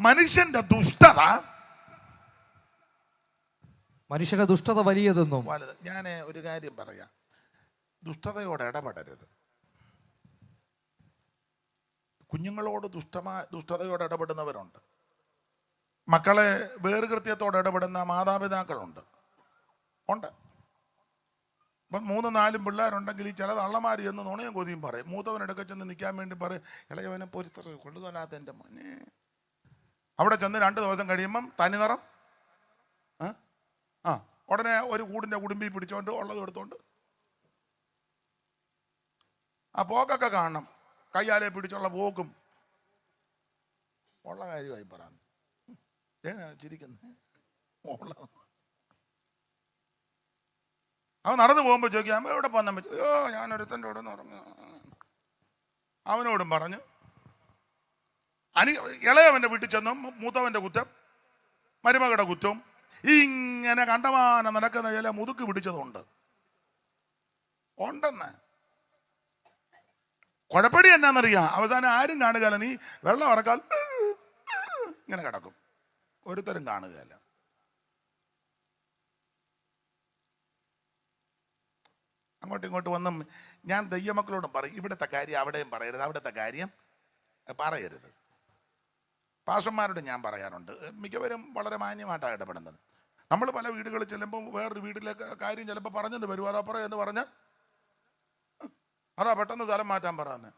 മനുഷ്യന്റെ ദുഷ്ടത വലിയതെന്നും വലുത്. ഞാൻ ഒരു കാര്യം പറയാം, ദുഷ്ടതയോട് ഇടപെടരുത്. കുഞ്ഞുങ്ങളോട് ദുഷ്ടതയോട് ഇടപെടുന്നവരുണ്ട്. മക്കളെ വേറുകൃത്യത്തോടെ ഇടപെടുന്ന മാതാപിതാക്കളുണ്ട്. ഇപ്പം 3-4 പിള്ളേരുണ്ടെങ്കിൽ ഈ ചില തള്ളമാർ എന്ന് നുണയും കൊതിയും പറയും. മൂത്തവനെടുക്ക ചെന്ന് നിൽക്കാൻ വേണ്ടി പറയും, ഇളയവനെ പൊരിത്ര കൊള്ളുതലാത്ത എൻ്റെ മോനെ. അവിടെ ചെന്ന് 2 ദിവസം കഴിയുമ്പം തനിനിറം ഉടനെ ഒരു കൂടിൻ്റെ കുടുംബി പിടിച്ചോണ്ട് ഉള്ളത് എടുത്തോണ്ട് ആ പോക്കൊക്കെ കാണണം. കയ്യാലെ പിടിച്ചുള്ള പോക്കും ഉള്ള കാര്യമായി പറയാൻ ചിരിക്കുന്നത്. അവൻ നടന്നു പോകുമ്പോൾ ചോദിക്കാം, എവിടെ പോകാൻ പറ്റും? അയ്യോ ഞാനൊരുത്തൻ്റെ അവിടെ നിന്ന് ഉറങ്ങുക. അവനോടും പറഞ്ഞു. ഇളയവൻ്റെ വീട്ടിൽ ചെന്നും മൂത്തവൻ്റെ കുറ്റം, മരുമകളുടെ കുറ്റവും ഇങ്ങനെ കണ്ടമാനം നടക്കുന്ന ചില മുതുക്ക് പിടിച്ചതുണ്ട്. ഉണ്ടെന്ന് കുഴപ്പടി എന്നാന്നറിയാം. അവസാനം ആരും കാണുകയല്ല. നീ വെള്ളം ഇറക്കാൻ ഇങ്ങനെ കിടക്കും, ഒരുത്തരും കാണുകയല്ല. അങ്ങോട്ടും ഇങ്ങോട്ടും വന്നും ഞാൻ ദൈവമക്കളോടും പറയും, ഇവിടുത്തെ കാര്യം അവിടെയും പറയരുത്, അവിടുത്തെ കാര്യം പറയരുത്. പാസ്റ്റർമാരോട് ഞാൻ പറയാറുണ്ട്, മിക്കവരും വളരെ മാന്യമായിട്ടാണ് ഇടപെടുന്നത്. നമ്മൾ പല വീടുകളിൽ ചെല്ലുമ്പോൾ വേറൊരു വീട്ടിലെ കാര്യം ചിലപ്പോൾ പറഞ്ഞത് വരും, അപ്പുറം എന്ന് പറഞ്ഞ് അതാ പെട്ടെന്ന് സ്ഥലം മാറ്റാൻ പറയാന്ന്.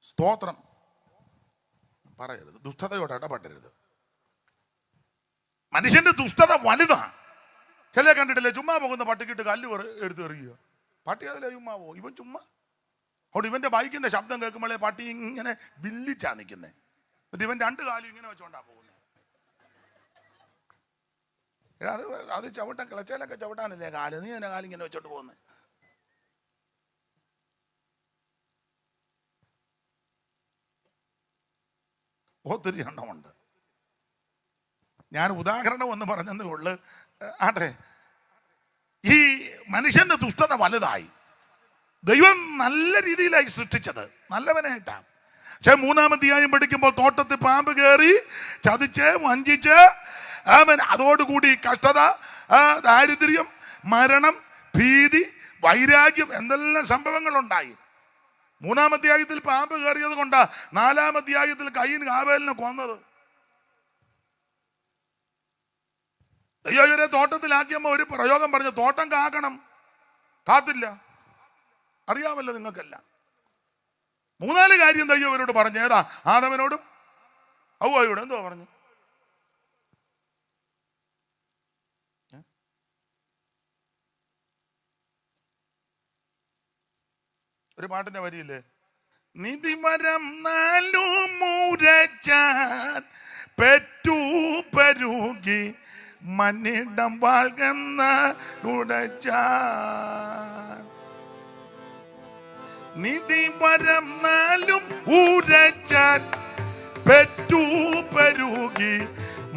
സ്തോത്രം പറയരുത്, ദുഷ്ടതയോട് ഇടപെടരുത്. മനുഷ്യന്റെ ദുഷ്ടത വലുതാ. ചില കണ്ടിട്ടില്ലേ, ചുമ്മാ പോകുന്ന പട്ടിക്കിട്ട് കല്ല് എടുത്ത് എറിയുക. പട്ടി അതിലെ ചുമ്മാ പോകും, ഇവൻ ചുമ്മാ. അവിടെ ഇവന്റെ ബൈക്കിന്റെ ശബ്ദം കേൾക്കുമ്പോഴേ പട്ടി ഇങ്ങനെ വില്ലിച്ചാ നിൽക്കുന്നേ. എന്നിട്ട് ഇവൻ 2 കാലും ഇങ്ങനെ വെച്ചോണ്ടാ പോകുന്നത്. അത് ചവിട്ടാൻ കിളച്ചയിലൊക്കെ ചവിട്ടാനില്ലേ കാല്, നീ എന്നെ കാലിങ്ങനെ വെച്ചോണ്ട് പോകുന്നത്. ഒത്തിരി എണ്ണമുണ്ട്. ഞാൻ ഉദാഹരണം ഒന്ന് പറഞ്ഞതേ ഉള്ളു. ആട്ടെ, ഈ മനുഷ്യന്റെ ദുഷ്ടത വലുതായി. ദൈവം നല്ല രീതിയിലായി സൃഷ്ടിച്ചത്, നല്ലവനായിട്ടാണ്. പക്ഷെ 3-ാം അധ്യായം പഠിക്കുമ്പോൾ തോട്ടത്തിൽ പാമ്പ് കയറി ചതിച്ച് വഞ്ചിച്ച് അവൻ അതോടുകൂടി കഷ്ടത, ദാരിദ്ര്യം, മരണം, ഭീതി, വൈരാഗ്യം, എന്തെല്ലാം സംഭവങ്ങളുണ്ടായി. 3-ാം അധ്യായത്തിൽ പാമ്പ് കയറിയത് കൊണ്ടാ 4-ാം അധ്യായത്തിൽ കയീൻ ഹാബേലിനെ കൊന്നത്. ദൈവം തോട്ടത്തിലാക്കിയപ്പോൾ ഒരു പ്രയോഗം പറഞ്ഞു, തോട്ടം കാക്കണം. കാത്തില്ല, അറിയാമല്ലോ നിങ്ങൾക്കെല്ലാം. 3-4 കാര്യം ദൈവം അവരോട് പറഞ്ഞു. ഏതാ? ആദവനോടും ഹവ്വായോടും. എന്തോ പറഞ്ഞു? ഒരു പാട്ടിന്റെ വരിയില്ലേ, നിധിമരം 4 മുരച്ചാൻ പെറ്റു പരുകി മന്നിടം വാഴ്ന്ന ഉടച്ചാൻ. നിധിമരം 4 ഉരച്ചാൻ പെറ്റു പരുകി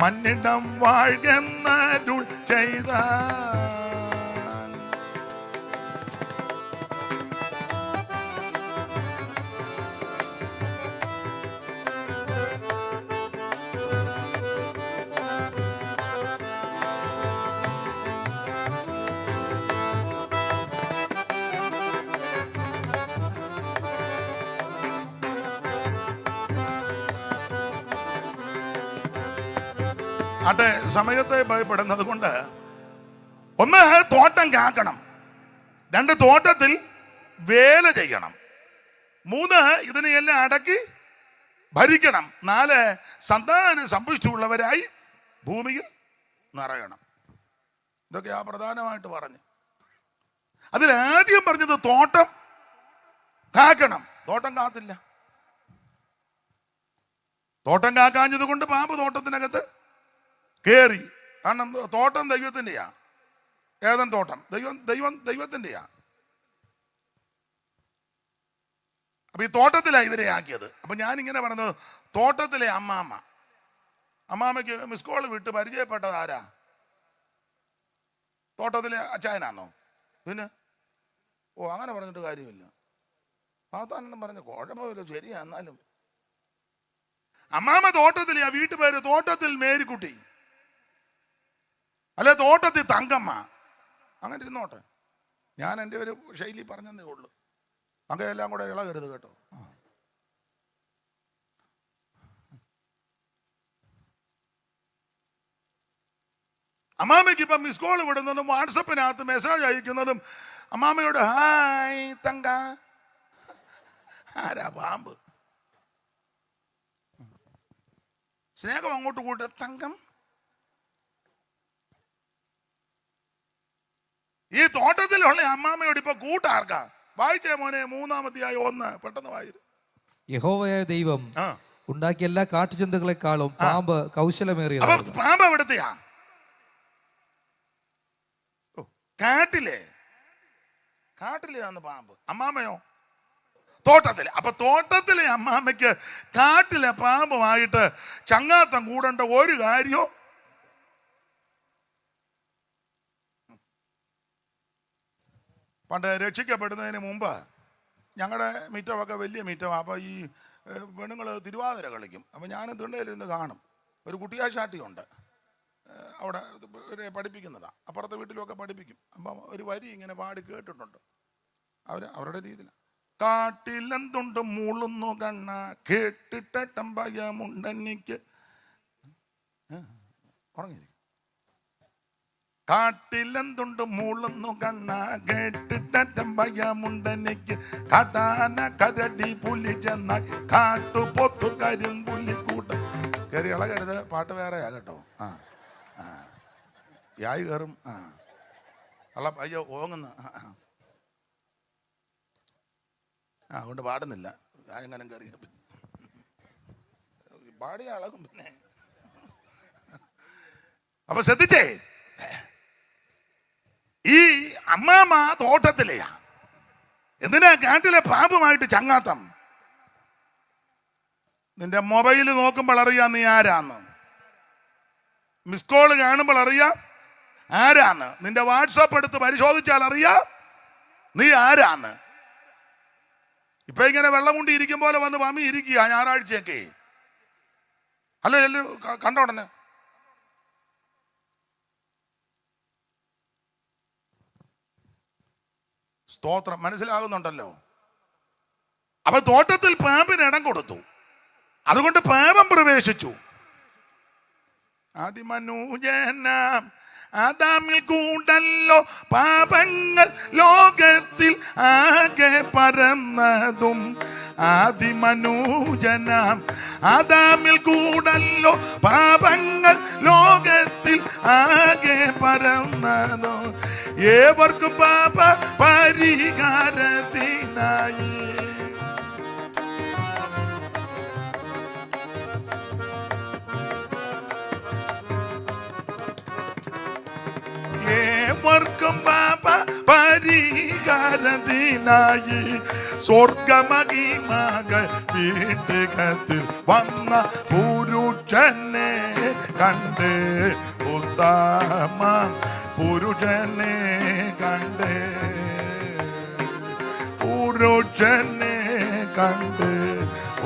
മന്നിടം വാഴ്ന്നരുൾ ചെയ്ത. ആട്ടെ, സമയത്തെ ഭയപ്പെടുന്നത് കൊണ്ട് 1 തോട്ടം കാക്കണം, 2 തോട്ടത്തിൽ വേല ചെയ്യണം, 3 ഇതിനെയെല്ലാം അടക്കി ഭരിക്കണം, 4 സന്താന സമ്പുഷ്ടിയുള്ളവരായി ഭൂമിയിൽ നിറയണം. ഇതൊക്കെയാ പ്രധാനമായിട്ട് പറഞ്ഞു. അതിലാദ്യം പറഞ്ഞത് തോട്ടം കാക്കണം. തോട്ടം കാത്തില്ല. തോട്ടം കാക്കാഞ്ഞത് കൊണ്ട് പാമ്പ് തോട്ടത്തിനകത്ത് കേറി. കാരണം തോട്ടം ദൈവത്തിൻ്റെയാ. ഏതൻ തോട്ടം ദൈവത്തിൻ്റെയാ. അപ്പൊ ഈ തോട്ടത്തിലാണ് ഇവരെ ആക്കിയത്. അപ്പൊ ഞാനിങ്ങനെ പറഞ്ഞത്, തോട്ടത്തിലെ അമ്മാമ്മയ്ക്ക് മിസ് കോൾ വിട്ട് പരിചയപ്പെട്ടത് ആരാ? തോട്ടത്തിലെ അച്ചായനാണോ? പിന്നെ അങ്ങനെ പറഞ്ഞിട്ട് കാര്യമില്ല. പാത്താനെന്നും പറഞ്ഞ കുഴപ്പമില്ല, ശരിയാ. എന്നാലും അമ്മാമ്മ തോട്ടത്തിൽ, ആ വീട്ടുപേര് തോട്ടത്തിൽ മേരിക്കുട്ടി, അല്ലെ തോട്ടത്തിൽ തങ്കമ്മ, അങ്ങനെ ഇരുന്നോട്ടെ. ഞാൻ എൻ്റെ ഒരു ശൈലി പറഞ്ഞതേ ഉള്ളൂ. അങ്ങനെല്ലാം കൂടെ ഇളകരുത് കേട്ടോ. അമ്മാമ്മയ്ക്ക് ഇപ്പം മിസ് കോൾ വിടുന്നതും വാട്സപ്പിനകത്ത് മെസ്സേജ് അയക്കുന്നതും അമ്മാമ്മയോട് ഹായ് തങ്ക. ആരാ? പാമ്പ്. സ്നേഹം അങ്ങോട്ട് കൂട്ട തങ്കം. ഈ തോട്ടത്തിലുള്ള അമ്മാമ്മയോട് ഇപ്പൊ കൂട്ടാർക്കാ? വായിച്ചേ മോനെ, 3-ാം അധ്യായം 1 പെട്ടെന്ന് വായിരു. യഹോവയായ ദൈവം ഉണ്ടാക്കിയ എല്ലാ കാട്ടുജന്തുക്കളെക്കാളും പാമ്പ് കൗശലമേറിയ. പാമ്പ് എവിടത്തെയാ? കാട്ടിലെയാണ് പാമ്പ്. അമ്മാമ്മയോ? തോട്ടത്തില്. അപ്പൊ തോട്ടത്തിലെ അമ്മാമ്മയ്ക്ക് കാട്ടിലെ പാമ്പുമായിട്ട് ചങ്ങാത്തം കൂടേണ്ട ഒരു കാര്യവും. പണ്ട് രക്ഷിക്കപ്പെടുന്നതിന് മുമ്പ് ഞങ്ങളുടെ മിറ്റമൊക്കെ വലിയ മിറ്റമാണ്. അപ്പോൾ ഈ പെണ്ണുങ്ങൾ തിരുവാതിര കളിക്കും. അപ്പോൾ ഞാൻ തിണ്ണയിലിരുന്ന് കാണും. ഒരു കുട്ടിയാശാട്ടിയുണ്ട് അവിടെ, പഠിപ്പിക്കുന്നതാണ്. അപ്പുറത്തെ വീട്ടിലുമൊക്കെ പഠിപ്പിക്കും. അപ്പം ഒരു വരി ഇങ്ങനെ പാടി കേട്ടിട്ടുണ്ട് അവരുടെ രീതിയിൽ. കാട്ടിലെന്തുണ്ട് മൂളുന്നു കണ്ണ, കേട്ടിട്ടം ഭയമുണ്ടെനിക്ക്. ഉറങ്ങി. കാട്ടിലെന്തുണ്ട് മൂളുന്നു കണ്ണ, കേട്ടിട്ടം ഭയമുണ്ടെനിക്ക്. കാട്ടാന കരടി പുലി ചെന്നാൽ കാട്ടുപൊത്തു കരിമ്പുലി കൂട്ട. കയറി ഇളകരുത്, പാട്ട് വേറെയാ കേട്ടോ. യായി കയറും. അയ്യോ ഓങ്ങുന്ന. അതുകൊണ്ട് പാടുന്നില്ല. എങ്ങനെ കയറി പാടിയ അളകും. പിന്നെ അപ്പൊ ശ്രദ്ധിച്ചേ, ഈ അമ്മാമ്മ തോട്ടത്തിലെയാ. എന്തിനാ കാട്ടിലെ പാമ്പുമായിട്ട് ചങ്ങാത്തം? നിന്റെ മൊബൈൽ നോക്കുമ്പോൾ അറിയാം നീ ആരാന്ന്. മിസ് കോള് കാണുമ്പോൾ അറിയാം ആരാന്ന്. നിന്റെ വാട്സാപ്പ് എടുത്ത് പരിശോധിച്ചാൽ അറിയാം നീ ആരാന്ന്. ഇപ്പൊ ഇങ്ങനെ വെള്ളം കൊണ്ട് ഇരിക്കും പോലെ വന്ന് പമ്മി ഇരിക്കുക ഞായറാഴ്ചയൊക്കെ. അല്ല കണ്ട ഉടനെ സ്തോത്രം, മനസ്സിലാകുന്നുണ്ടല്ലോ. അപ്പൊ തോട്ടത്തിൽ പാമ്പിന് ഇടം കൊടുത്തു. അതുകൊണ്ട് പാപം പ്രവേശിച്ചു. അതിമനൂജനാം ആദാമിൽ കൂടല്ലോ പാപങ്ങൾ ലോകത്തിൽ ആകെ പരന്നതും. ആദിമനൂജനാം ആദാമിൽ കൂടല്ലോ പാപങ്ങൾ ലോകത്തിൽ ആകെ പരന്നതും. ഏവർക്കും പാപ പരിഹാരത്തിനായി ഏവർക്കും പാപ പരിഹാരത്തിനായി സ്വർഗമഹിമകൾ വീട്ടുകത്തിൽ വന്ന പുരുഷനെ കണ്ട്, ഉത്തമ പുരുഷനെ കണ്ട്, പുരുഷനെ കണ്ട്,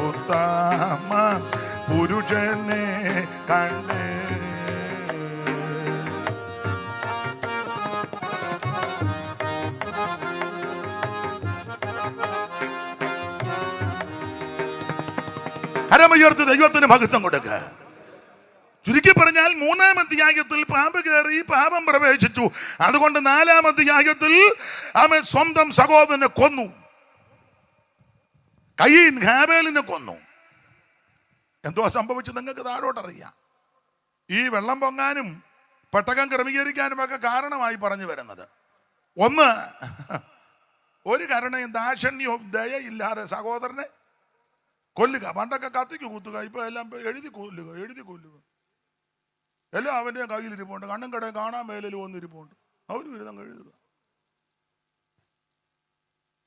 ഉത്തമ പുരുഷനെ കണ്ട്. കരമുയർത്തി ദൈവത്തിന് മഹത്വം കൊടുക്കുക. ചുരുക്കി പറഞ്ഞാൽ 3-ാം അധ്യായത്തിൽ പാമ്പ് കയറി പാപം പ്രവേശിച്ചു. അതുകൊണ്ട് 4-ാം അധ്യായത്തിൽ അവൻ സ്വന്തം സഹോദരനെ കൊന്നു. കയീൻ ഹാബേലിനെ കൊന്നു. എന്തോ സംഭവിച്ചു നിങ്ങൾക്ക് താഴോട്ടറിയാം. ഈ വെള്ളം പൊങ്ങാനും പെട്ടകം ക്രമീകരിക്കാനും ഒക്കെ കാരണമായി പറഞ്ഞു വരുന്നത് ഒന്ന്, ഒരു കരുണയും ദാക്ഷണ്യവും ദയയില്ലാതെ സഹോദരനെ കൊല്ലുക. പണ്ടൊക്കെ കത്തിക്ക് കുത്തുക, ഇപ്പൊ എല്ലാം എഴുതി കൊല്ലുക. എല്ലാം അവൻ്റെ കയ്യിലിരിപ്പുണ്ട്. കണ്ണും കടയും കാണാൻ മേലിൽ വന്നിരിപ്പുണ്ട്. അവന് വിരുദ്ധം എഴുതുക.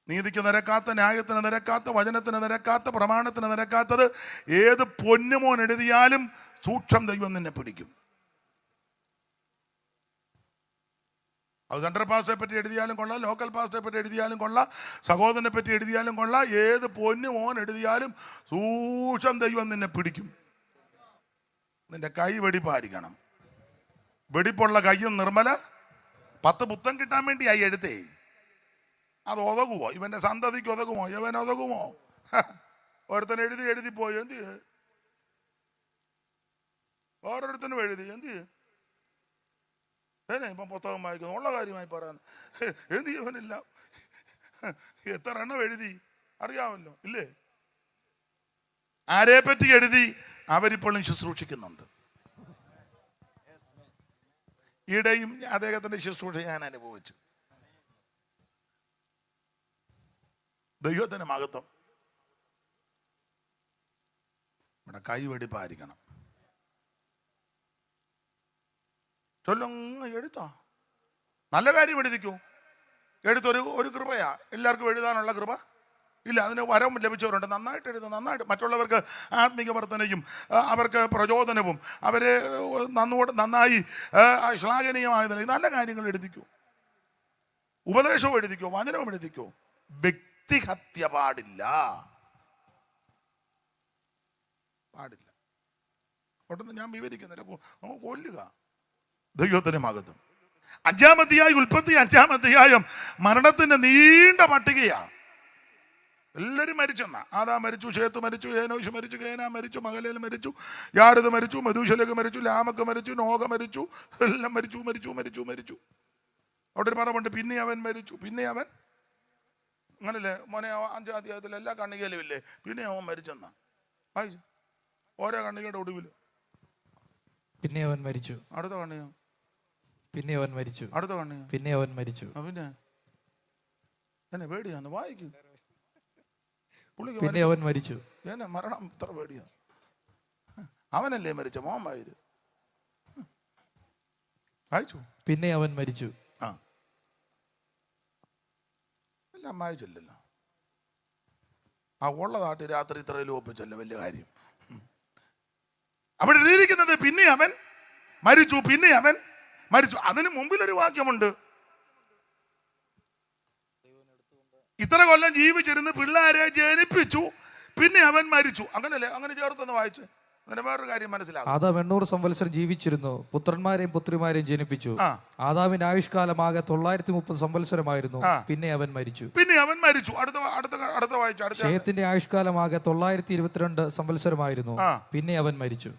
നീതിക്ക് നിരക്കാത്ത, ന്യായത്തിന് നിരക്കാത്ത, വചനത്തിന് നിരക്കാത്ത, പ്രമാണത്തിന് നിരക്കാത്തത് ഏത് പൊന്നുമോൻ എഴുതിയാലും സൂക്ഷം ദൈവം നിന്നെ പിടിക്കും. അത് സെൻട്രൽ പാസ്റ്ററെ പറ്റി എഴുതിയാലും കൊള്ളാം, ലോക്കൽ പാസ്റ്ററെ പറ്റി എഴുതിയാലും കൊള്ളാം, സഹോദരനെ പറ്റി എഴുതിയാലും കൊള്ളാം, ഏത് പൊന്നു മോൻ എഴുതിയാലും സൂക്ഷം ദൈവം നിന്നെ പിടിക്കും. നിന്റെ കൈ വെടിപ്പായിരിക്കണം. വെടിപ്പുള്ള കയ്യും നിർമ്മല 10 പുത്തം കിട്ടാൻ വേണ്ടിയായി എഴുത്തേ. അത് ഉതകുമോ? ഇവന്റെ സന്തതിക്ക് ഉതകുമോ? ഇവൻ ഉതകുമോ? ഒരുത്തൻ എഴുതി പോയി. എന്ത് ഓരോരുത്തനും എഴുതി എന്ത് ഇപ്പം പുസ്തകം വായിക്കുന്നു ഉള്ള കാര്യമായി പറയാൻ എന്ത് ഇവനില്ല. എത്ര എണ്ണം എഴുതി അറിയാമല്ലോ ഇല്ലേ? ആരെ പറ്റി എഴുതി? അവരിപ്പോഴും ശുശ്രൂഷിക്കുന്നുണ്ട്. ഈടെയും അദ്ദേഹത്തിന്റെ ശുശ്രൂഷ ഞാൻ അനുഭവിച്ചു. ദൈവത്തിന് മഹത്വം. ഇവിടെ കൈവെടിപ്പായിരിക്കണം. ചൊല്ലങ്ങ് എഴുത്താ. നല്ല കാര്യം എഴുതിക്കൂ. ഒരു കൃപയാ. എല്ലാവർക്കും എഴുതാനുള്ള കൃപ ഇല്ല. അതിന് വരം ലഭിച്ചവരുണ്ട്. നന്നായിട്ട് എഴുതും. നന്നായിട്ട് മറ്റുള്ളവർക്ക് ആത്മീക വർധനയും അവർക്ക് പ്രചോദനവും അവരെ നന്നായി ശ്ലാഘനീയമായതിന് നല്ല കാര്യങ്ങൾ എഴുതിക്കൂ. ഉപദേശവും എഴുതിക്കോ, വചനവും എഴുതിക്കോ. വ്യക്തിഹത്യ പാടില്ല. ഒട്ടൊന്നും ഞാൻ വിവരിക്കുന്നില്ല. കൊല്ലുക. ദൈവത്തിന് മഹത്വം. 5-ാം അധ്യായം, ഉൽപ്പത്തി 5-ാം അധ്യായം മരണത്തിന്റെ നീണ്ട പട്ടികയാ. എല്ലാവരും മരിച്ചെന്നാ. ആദാം മരിച്ചു, ശേത്ത് മരിച്ചു, ഏനോശ് മരിച്ചു, കേനാ മരിച്ചു, മഹലേൽ മരിച്ചു, യാരദ് മരിച്ചു, മെഥൂശലഹ് മരിച്ചു, ലാമക്ക് മരിച്ചു, നോഹ മരിച്ചു. എല്ലാം മരിച്ചു മരിച്ചു മരിച്ചു മരിച്ചു. അവിടെ ഒരു പറമ്പുണ്ട്, പിന്നെ അവൻ മരിച്ചു. പിന്നെ അവൻ അങ്ങനല്ലേ മോനെ? 5-ാം അധ്യായത്തിൽ എല്ലാ കണ്ണികയിലും ഇല്ലേ പിന്നെ അവൻ മരിച്ചെന്നാ വായിച്ചു. ഓരോ കണ്ണികയുടെ ഒടുവിൽ പിന്നെ അവൻ മരിച്ചു. അടുത്ത കണ്ണിക പിന്നെ അവൻ മരിച്ചു. അടുത്ത കണ്ണിക പിന്നെ അവൻ മരിച്ചു. പിന്നെ എന്നെ പേടിയാന്ന് വായിക്കും. പിന്നെ അവൻ മരിച്ചു. എന്നെ മരണം ഇത്ര പേടിയാ. അവനല്ലേ മരിച്ച മോൻ വായിര് വായിച്ചു. പിന്നെ അവൻ മരിച്ചു. ആ എല്ലാം വായിച്ചില്ലല്ലോ. ആ ഉള്ളതാട്ടി രാത്രി ഇത്രയിലും ഒപ്പിച്ചല്ലോ, വലിയ കാര്യം. അവിടെ എഴുതിയിരിക്കുന്നത് പിന്നെ അവൻ മരിച്ചു, പിന്നെ അവൻ മരിച്ചു. അതിന് മുമ്പിലൊരു വാക്യമുണ്ട്, ഇത്ര കൊല്ലം ജീവിച്ചിരുന്ന് പിള്ളേരെ ജനിപ്പിച്ചു, പിന്നെ അവൻ മരിച്ചു. അങ്ങനല്ലേ? അങ്ങനെ ചേർത്തൊന്ന് വായിച്ചു. അതിന് വേറൊരു കാര്യം മനസ്സിലാകും. ആദാം 800 സംവത്സരം ജീവിച്ചിരുന്നു, പുത്രന്മാരെയും പുത്രിമാരെയും ജനിപ്പിച്ചു. ആദാമിന്റെ ആയുഷ്കാലമാകെ 930 സംവത്സരമായിരുന്നു. പിന്നെ അവൻ മരിച്ചു. പിന്നെ അവൻ മരിച്ചു. അടുത്ത വായിച്ചു. ശേത്തിന്റെ ആയുഷ്കാലമാകെ 922 സംവത്സരമായിരുന്നു. പിന്നെ അവൻ മരിച്ചു.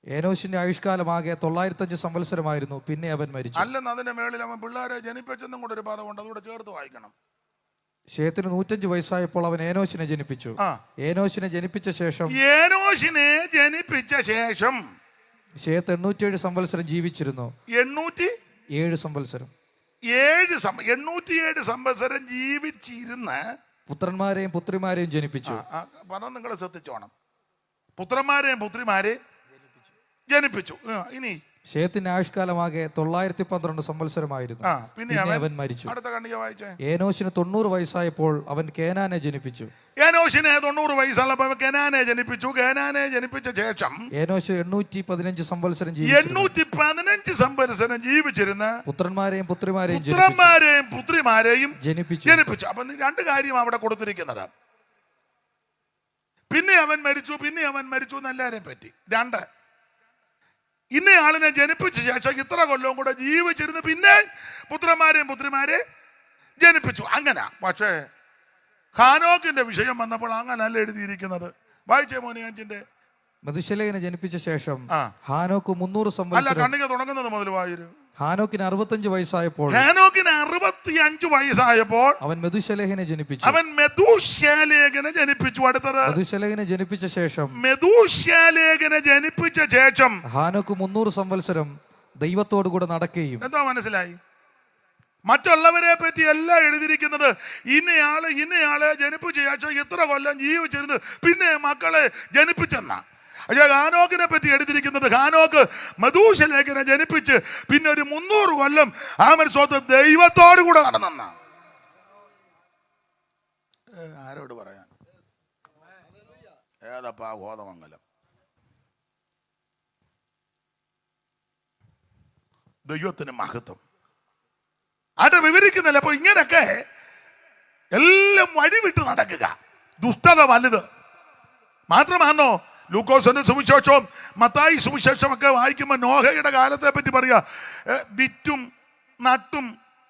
ഏനോശിന്റെ ആയുഷ്കാലമാകെ 905 സംവത്സരമായിരുന്നു. പിന്നെ അവൻ മരിച്ചു. അല്ലെന്ന് അതിന്റെ മേളിൽ അവൻ പിള്ളേരെ ജനിപ്പിച്ചെന്നും കൂടെ ഒരു പദമുണ്ട്, അതുകൂടെ ചേർത്ത് വായിക്കണം. ശേത്തിന് 105 വയസ്സായപ്പോൾ അവൻ ഏനോശിനെ ജനിപ്പിച്ചു. ഏനോശിനെ ജനിപ്പിച്ച ശേഷം ശേത്ത് 807 സംവത്സരം ജീവിച്ചിരുന്നു. 807 സംവത്സരം 807 സംവത്സരം ജീവിച്ചിരുന്ന് പുത്രന്മാരെയും പുത്രിമാരെയും ജനിപ്പിച്ചു. പദം നിങ്ങൾ ശ്രദ്ധിച്ചോണം. പുത്രന്മാരെയും പുത്രിമാരെയും ജനിപ്പിച്ചു. ഇനി ശേത്തിന്റെ ആയുഷ്കാലമാകെ 912 സംവത്സരമായിരുന്നു. പിന്നെ അവൻ മരിച്ചു. അടുത്ത കണ്ണിക വായിച്ചേ. ഏനോശിന് 90 വയസ്സായപ്പോൾ അവൻ കേനാനെ ജനിപ്പിച്ചു. ഏനോശിനെ 90 വയസ്സുള്ളപ്പോൾ കേനാനെ ജനിപ്പിച്ചു. കേനാനെ ജനിപ്പിച്ച ശേഷം ഏനോശ് 815 സംവത്സരം 815 സംവത്സരം ജീവിച്ചിരുന്ന് പുത്രന്മാരെയും പുത്രിമാരെയും ജനിപ്പിച്ചു. അപ്പൊ രണ്ട് കാര്യം അവിടെ കൊടുത്തിരിക്കുന്നത്. പിന്നെ അവൻ മരിച്ചു എന്നെല്ലാരെയും പറ്റി. 2, ഇന്നയാളിനെ ജനിപ്പിച്ച ശേഷം ഇത്ര കൊല്ലവും കൂടെ ജീവിച്ചിരുന്ന് പിന്നെ പുത്രന്മാരെയും ജനിപ്പിച്ചു. അങ്ങനെ. പക്ഷേ ഹാനോക്കിന്റെ വിഷയം വന്നപ്പോൾ അങ്ങനല്ല എഴുതിയിരിക്കുന്നത്. വായിച്ചേ മോനെ 5-ന്റെ. മെഥൂശലഹിനെ ജനിപ്പിച്ച ശേഷം ഹാനോക്ക് 300 സംവത്സരം. അല്ല, കണ്ണിക തുടങ്ങുന്നത് മുതൽ വായിരു. ഹാനോക്കിന് 65 വയസ്സായപ്പോൾ അവൻ മെഥൂശലഹിനെ ജനിപ്പിച്ചു. അടുത്തത് മെഥൂശലഹിനെ ജനിപ്പിച്ച ശേഷം ഹാനോക്ക് 300 സംവത്സരം ദൈവത്തോടു കൂടെ നടക്കുകയും. എന്താ മനസ്സിലായി? മറ്റുള്ളവരെ പറ്റി എല്ലാം എഴുതിയിരിക്കുന്നത് ഇന്നയാളെ ജനിപ്പിച്ച ശേഷം ഇത്ര കൊല്ലം ജീവിച്ചിരുന്ന് പിന്നെ മക്കളെ ജനിപ്പിച്ചെന്നാ. പക്ഷേ ഹാനോക്കിനെ പറ്റി എഴുതിയിരിക്കുന്നത് ഹാനോക്ക് മെഥൂശലഹിനെ ജനിപ്പിച്ച് പിന്നെ ഒരു 300 കൊല്ലം ആ മനുഷ്യത്വം ദൈവത്തോടു കൂടെ നടന്നെന്ന. ആരോട് പറയാൻ? ഏതപ്പാ കോതമംഗലം. ദൈവത്തിന് മഹത്വം. അത് വിവരിക്കുന്നില്ല. അപ്പൊ ഇങ്ങനൊക്കെ എല്ലാം വഴിവിട്ട് നടക്കുക, ദുഷ്ടത വലുത്. മാത്രമാണോ ലൂക്കോസിന്റെ സുവിശേഷവും മത്തായി സുവിശേഷമൊക്കെ വായിക്കുമ്പോൾ നോഹയുടെ കാലത്തെ പറ്റി പറയാ, വിറ്റും നട്ടും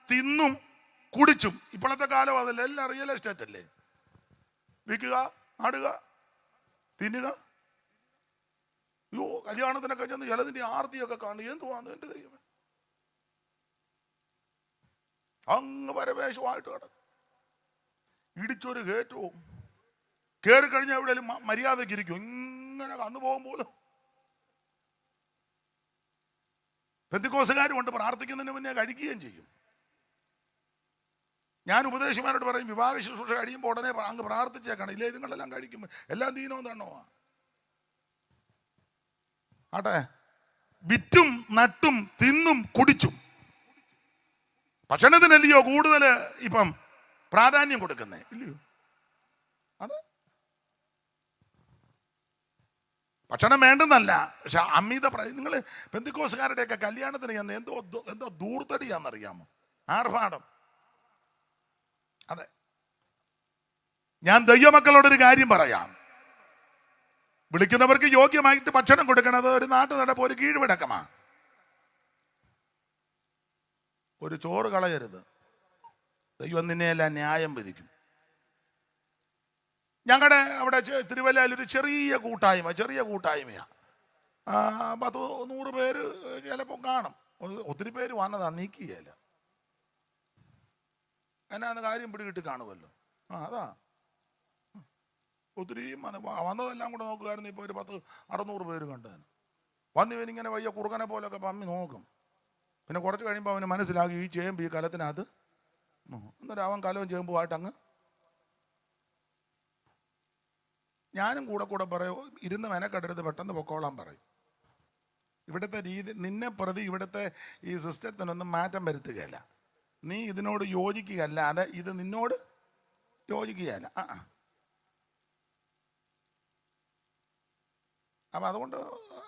തിന്നും കുടിച്ചും. ഇപ്പോഴത്തെ കാലം അതല്ല, എല്ലാം റിയൽ എസ്റ്റേറ്റ് അല്ലേ. വിൽക്കുക, നടുക, തിന്നുക. അയ്യോ, കല്യാണത്തിനൊക്കെ ചെന്ന് ചിലതിൻ്റെ ആർത്തിയൊക്കെ കാണുക, എന്തുവാന്ന് എൻ്റെ ദൈവമേ, അങ്ങ് പരമേശമായിട്ട് കിടക്കും. ഇടിച്ചൊരു കയറ്റവും കയറി കഴിഞ്ഞാൽ എവിടെയെങ്കിലും മര്യാദയ്ക്ക് ഇരിക്കും, ഇങ്ങനെ അന്ന് പോകും പോലും. പെന്തിക്കോസുകാരും കൊണ്ട് പ്രാർത്ഥിക്കുന്നതിന് മുന്നേ കഴിക്കുകയും ചെയ്യും. ഞാൻ ഉപദേശിമാരോട് പറയും, വിവാഹ ശുശ്രൂഷ കഴിയുമ്പോൾ ഉടനെ അങ്ങ് പ്രാർത്ഥിച്ചേക്കണം, ഇല്ലേ ഇതുങ്ങളെല്ലാം കഴിക്കുമ്പോൾ എല്ലാം ദീനവും തണ്ണോ ആട്ടെ. വിറ്റും നട്ടും തിന്നും കുടിച്ചും. ഭക്ഷണത്തിനല്ലയോ കൂടുതൽ ഇപ്പം പ്രാധാന്യം കൊടുക്കുന്നേ, ഇല്ലയോ? അത് ഭക്ഷണം വേണ്ടെന്നല്ല, പക്ഷെ അമിത നിങ്ങൾ പെന്തിക്കോസുകാരുടെയൊക്കെ കല്യാണത്തിന് ചെന്ന് എന്തോ ദൂർത്തടിയാണെന്നറിയാമോ? ആർഭാടം. അതെ, ഞാൻ ദൈവമക്കളോടൊരു കാര്യം പറയാം. വിളിക്കുന്നവർക്ക് യോഗ്യമായിട്ട് ഭക്ഷണം കൊടുക്കണത് ഒരു നാട്ടു നടപ്പ്, ഒരു കീഴ്വഴക്കമാ. ഒരു ചോറ് കളയരുത്, ദൈവം നിന്നെയെല്ലാം ന്യായം വിധിക്കും. ഞങ്ങളുടെ അവിടെ തിരുവല്ലയിൽ ഒരു ചെറിയ കൂട്ടായ്മയാണ്. 10-100 പേര് ചിലപ്പോൾ കാണും. ഒത്തിരി പേര് വന്നതാ, നീക്കുകയല്ല. എന്നാന്ന് കാര്യം പിടികിട്ടി കാണുമല്ലോ. അതാ ഒത്തിരി വന്നതെല്ലാം കൂടെ നോക്കുമായിരുന്നു. ഇപ്പോൾ ഒരു 1000-600 പേര് കണ്ടതിന് വന്നിവനിങ്ങനെ വയ്യ കുറുകനെ പോലൊക്കെ പമ്മി നോക്കും. പിന്നെ കുറച്ച് കഴിയുമ്പോൾ അവന് മനസ്സിലാക്കി ഈ ചേമ്പ് ഈ കലത്തിനകത്ത്. എന്നിട്ട് അവൻ കലവും ചേമ്പുമായിട്ട് അങ്ങ്. ഞാനും കൂടെ പറയും, ഇരുന്ന് മെനക്കെടരുത്, പെട്ടെന്ന് പൊക്കോളാൻ പറയും. ഇവിടുത്തെ രീതി നിന്നെ പ്രതി ഇവിടുത്തെ ഈ സിസ്റ്റത്തിനൊന്നും മാറ്റം വരുത്തുകയല്ല. നീ ഇതിനോട് യോജിക്കുകയല്ലാതെ ഇത് നിന്നോട് യോജിക്കുകയല്ല. അപ്പം അതുകൊണ്ട്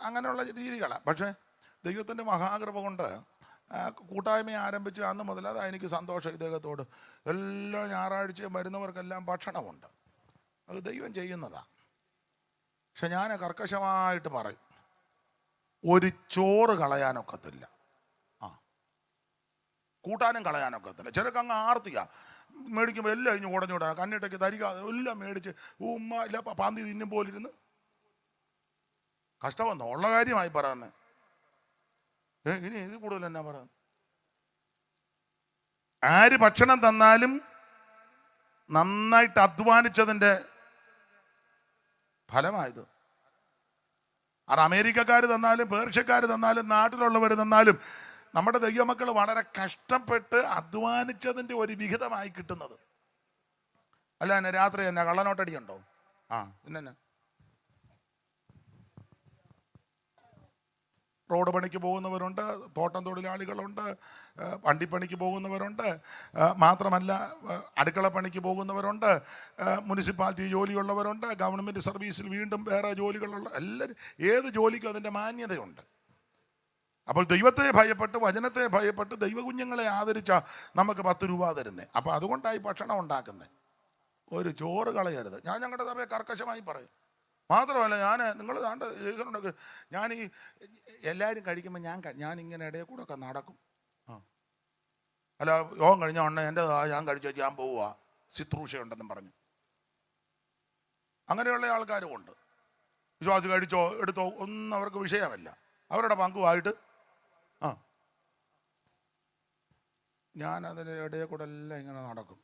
അങ്ങനെയുള്ള രീതികളാണ്. പക്ഷേ ദൈവത്തിൻ്റെ മഹാകൃപ കൊണ്ട് കൂട്ടായ്മ ആരംഭിച്ച് അന്ന് മുതൽ അതാ എനിക്ക് സന്തോഷം. ഇദ്ദേഹത്തോട് എല്ലാ ഞായറാഴ്ചയും വരുന്നവർക്കെല്ലാം ഭക്ഷണമുണ്ട്, അത് ദൈവം ചെയ്യുന്നതാണ്. പക്ഷെ ഞാൻ കർക്കശമായിട്ട് പറയും, ഒരു ചോറ് കളയാനൊക്കത്തില്ല, കൂട്ടാനും കളയാനൊക്കത്തില്ല. ചിലർക്ക് അങ്ങ് ആർത്തിയാ, മേടിക്കുമ്പോൾ എല്ലാം ഇഞ്ഞ് ഉടഞ്ഞുവിടാൻ കണ്ണിട്ടേക്ക് തരികാതെ എല്ലാം മേടിച്ച് ഉമ്മ ഇല്ല പാന്തി തിന്നും പോലിരുന്ന് കഷ്ടമെന്നോ ഉള്ള കാര്യമായി പറയുന്നത്. ഇനി ഇത് കൂടുതൽ എന്നാ പറയുന്നത്? ആര് ഭക്ഷണം തന്നാലും നന്നായിട്ട് അധ്വാനിച്ചതിൻ്റെ ഫലമായത്. അത് അമേരിക്കക്കാർ തന്നാലും പേർഷ്യക്കാർ തന്നാലും നാട്ടിലുള്ളവർ തന്നാലും നമ്മുടെ ദൈവമക്കൾ വളരെ കഷ്ടപ്പെട്ട് അധ്വാനിച്ചതിൻ്റെ ഒരു വിഹിതമായി കിട്ടുന്നത്. അല്ല എന്നെ രാത്രി തന്നെ കള്ളനോട്ടടിയുണ്ടോ? പിന്നെ റോഡ് പണിക്ക് പോകുന്നവരുണ്ട്, തോട്ടം തൊഴിലാളികളുണ്ട്, വണ്ടിപ്പണിക്ക് പോകുന്നവരുണ്ട്, മാത്രമല്ല അടുക്കള പണിക്ക് പോകുന്നവരുണ്ട്, മുനിസിപ്പാലിറ്റി ജോലിയുള്ളവരുണ്ട്, ഗവൺമെൻറ് സർവീസിൽ വീണ്ടും വേറെ ജോലികളുള്ള എല്ലാവരും. ഏത് ജോലിക്കും അതിൻ്റെ മാന്യതയുണ്ട്. അപ്പോൾ ദൈവത്തെ ഭയപ്പെട്ട് വചനത്തെ ഭയപ്പെട്ട് ദൈവകുഞ്ഞുങ്ങളെ ആദരിച്ച നമുക്ക് 10 രൂപ തരുന്നേ. അപ്പോൾ അതുകൊണ്ടായി ഭക്ഷണം ഉണ്ടാക്കുന്നത്. ഒരു ചോറ് കളയരുത്. ഞാൻ ഞങ്ങളുടെ സഭയെ കർക്കശമായി പറയും. മാത്രമല്ല നിങ്ങൾ ഞാൻ ഈ എല്ലാവരും കഴിക്കുമ്പോൾ ഞാൻ ഇങ്ങനെ ഇടയിൽ കൂടെ ഒക്കെ നടക്കും. അല്ല യോഗം കഴിഞ്ഞ ഉടനെ എൻ്റെ ഞാൻ കഴിച്ചു ഞാൻ പോവുക, ശുശ്രൂഷയുണ്ടെന്നും പറഞ്ഞു. അങ്ങനെയുള്ള ആൾക്കാരും ഉണ്ട്. വിശ്വാസി കഴിച്ചോ എടുത്തോ ഒന്നും അവർക്ക് വിഷയമല്ല, അവരുടെ പങ്കുമായിട്ട്. ഞാൻ അതിൻ്റെ ഇടയിൽ കൂടെ എല്ലാം ഇങ്ങനെ നടക്കും.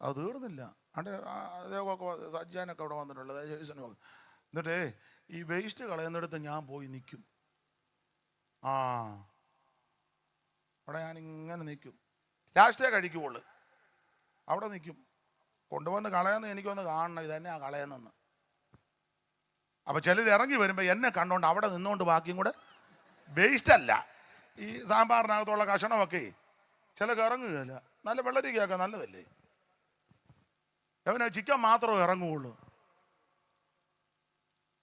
അത് തീർന്നില്ല. അതേപോലെ സജ്ജാനൊക്കെ അവിടെ വന്നിട്ടുള്ളത് എന്നിട്ടേ ഈ വേസ്റ്റ് കളയുന്നിടത്ത് ഞാൻ പോയി നിൽക്കും. അവിടെ ഞാൻ ഇങ്ങനെ നിൽക്കും. ലാസ്റ്റേ കഴിക്കുള്ളൂ. അവിടെ നിൽക്കും. കൊണ്ടുവന്ന് കളയാന്ന് എനിക്കൊന്ന് കാണണം, ഇതന്നെ കളയുന്നെന്ന്. അപ്പം ചിലർ ഇറങ്ങി വരുമ്പോൾ എന്നെ കണ്ടോണ്ട് അവിടെ നിന്നുകൊണ്ട് ബാക്കിയും കൂടെ വേസ്റ്റ് അല്ല, ഈ സാമ്പാറിനകത്തുള്ള കഷണമൊക്കെ ചിലക്ക് ഇറങ്ങുകയില്ല. നല്ല വെള്ളരിക്കയൊക്കെ നല്ലതല്ലേ, അവന് ചിക്കൻ മാത്രമേ ഇറങ്ങുകയുള്ളൂ.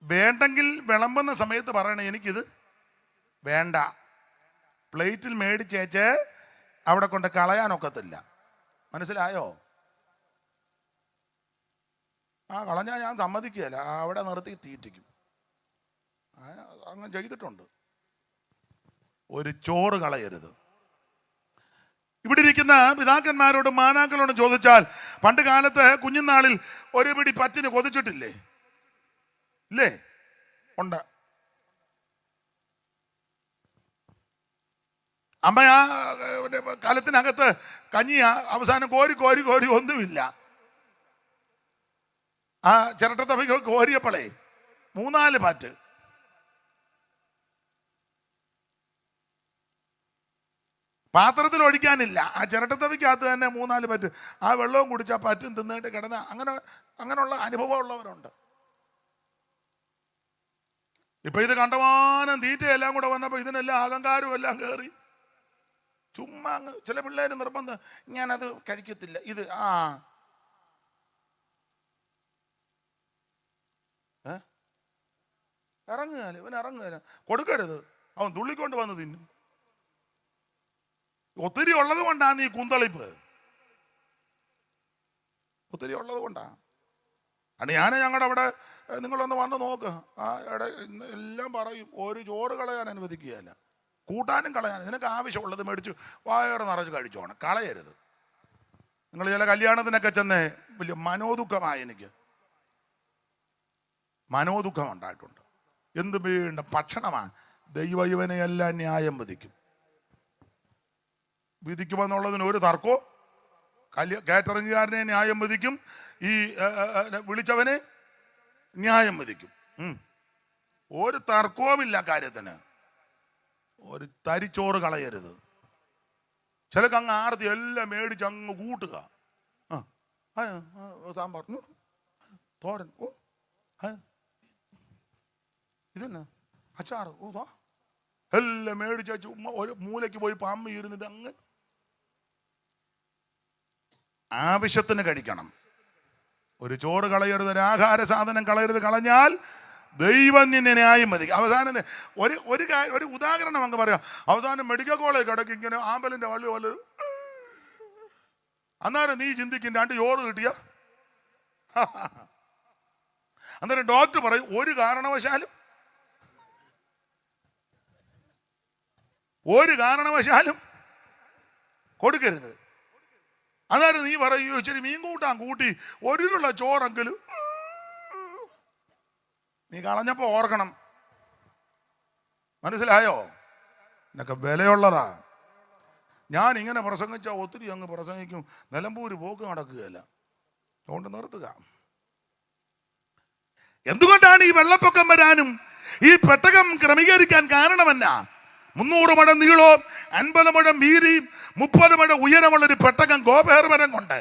വേണ്ടെങ്കിൽ വിളമ്പുന്ന സമയത്ത് പറയണേ എനിക്കിത് വേണ്ട, പ്ലേറ്റിൽ മേടിച്ചേച്ച് അവിടെ കൊണ്ട് കളയാനൊക്കത്തില്ല. മനസ്സിലായോ? കളഞ്ഞാൽ ഞാൻ സമ്മതിക്കുകയില്ല, അവിടെ നിർത്തി തീറ്റിക്കും. അങ്ങനെ ചെയ്തിട്ടുണ്ട്. ഒരു ചോറ് കളയരുത്. ഇവിടെ ഇരിക്കുന്ന പിതാക്കന്മാരോടും മാനാക്കളോടും ചോദിച്ചാൽ, പണ്ട് കാലത്ത് കുഞ്ഞുനാളിൽ ഒരു പിടി പറ്റിന് കൊതിച്ചിട്ടില്ലേ? ഇല്ലേ? ഉണ്ട്. അമ്മ ആ കലത്തിനകത്ത് കഞ്ഞി അവസാനം കോരി കോരി കോരി ഒന്നുമില്ല. ആ ചിരട്ടത്തവികൾ കോരിയപ്പോളേ 3-4 പാറ്റ്. പാത്രത്തിൽ ഒഴിക്കാനില്ല, ആ ചിരട്ടത്തവിക്കകത്ത് തന്നെ 3-4 പാറ്റ്. ആ വെള്ളവും കുടിച്ചാൽ പറ്റും തിന്നിട്ട് കിടന്ന അങ്ങനെയുള്ള അനുഭവം ഉള്ളവരുണ്ട്. ഇപ്പൊ ഇത് കണ്ടമാനം തീറ്റയെല്ലാം കൂടെ വന്നപ്പോ ഇതിനെല്ലാം അഹങ്കാരവും എല്ലാം കയറി ചുമ്മാ അങ്ങ്. ചില പിള്ളേര് നിർബന്ധം, ഞാനത് കഴിക്കത്തില്ല, ഇത് ഇറങ്ങുകയല്ല, ഇവൻ ഇറങ്ങുകയല്ല, കൊടുക്കരുത്, അവൻ തുള്ളിക്കൊണ്ട് വന്ന് തിന്നും. ഒത്തിരി ഉള്ളത് കൊണ്ടാണ് ഈ കുന്തളിപ്പ്, ഒത്തിരി ഉള്ളത് കൊണ്ടാണ്. ഞാൻ ഞങ്ങളുടെ അവിടെ നിങ്ങളൊന്ന് വന്ന് നോക്ക്, എല്ലാം പറയും, ഒരു ചോറ് കളയാൻ അനുവദിക്കുകയല്ല, കൂട്ടാനും കളയാൻ. നിനക്ക് ആവശ്യമുള്ളത് മേടിച്ച് വയറ് നിറച്ച് കഴിച്ചോണം, കളയരുത്. നിങ്ങൾ ചില കല്യാണത്തിനൊക്കെ ചെന്ന് വലിയ മനോദുഃഖമായി, എനിക്ക് മനോദുഃഖം ഉണ്ടായിട്ടുണ്ട്. എന്ത് വേണ്ട ഭക്ഷണമാണ്. ദൈവം ഇവനെയെല്ലാം ന്യായം വിധിക്കുമെന്നുള്ളതിന് ഒരു തർക്കവും. കാറ്ററിംഗുകാരനെ ന്യായം വിധിക്കും, ഈ വിളിച്ചവനെ ന്യായം വിധിക്കും. ഒരു തർക്കവുമില്ല കാര്യത്തിന്. ഒരു തരിച്ചോറ് കളയരുത്. ചിലക്ക് അങ്ങ് ആർത്തി എല്ലാം മേടിച്ച് അങ്ങ് കൂട്ടുക. സാമ്പാർ, തോരൻ, ഇതെന്നാ അച്ചാറ്, എല്ലാം മേടിച്ച ചുമ്മാ ഒരു മൂലയ്ക്ക് പോയി പാമ്പ് ഇരുന്നത് അങ്ങ്. ആവശ്യത്തിന് കഴിക്കണം. ഒരു ചോറ് കളയരുത്, ഒരു ആഹാര സാധനം കളയരുത്. കളഞ്ഞാൽ ദൈവം നിന്നെ ന്യായം മതിക്കും. അവസാനം ഒരു ഉദാഹരണം അങ്ങ് പറയാം. അവസാനം മെഡിക്കൽ കോളേജ് കിടക്ക് ഇങ്ങനെ ആമ്പലിന്റെ വള്ളി പോലെ. അന്നേരം നീ ചിന്തിക്കും 2 ചോറ് കിട്ടിയ. അന്നേരം ഡോക്ടർ പറയും, ഒരു കാരണവശാലും കൊടുക്കരുത്. അന്നേരം നീ പറയൂ, ഇച്ചിരി മീൻ കൂട്ടി ഒരുള്ള ചോറെങ്കിലും നീ കളഞ്ഞപ്പോ ഓർക്കണം. മനസ്സിലായോ? എന്നൊക്കെ വിലയുള്ളതാ. ഞാൻ ഇങ്ങനെ പ്രസംഗിച്ച ഒത്തിരി അങ്ങ് പ്രസംഗിക്കും, നിലമ്പൂര് പോക്ക് നടക്കുകയല്ല. അതുകൊണ്ട് നിർത്തുക. എന്തുകൊണ്ടാണ് ഈ വെള്ളപ്പൊക്കം വരാനും ഈ പെട്ടകം ക്രമീകരിക്കാൻ കാരണമെന്നാ? 300 മുഴം നീളവും 50 മുഴം വീതിയും 30 മുഴം ഉയരമുള്ളൊരു പെട്ടകം ഗോപേർമരം കൊണ്ട്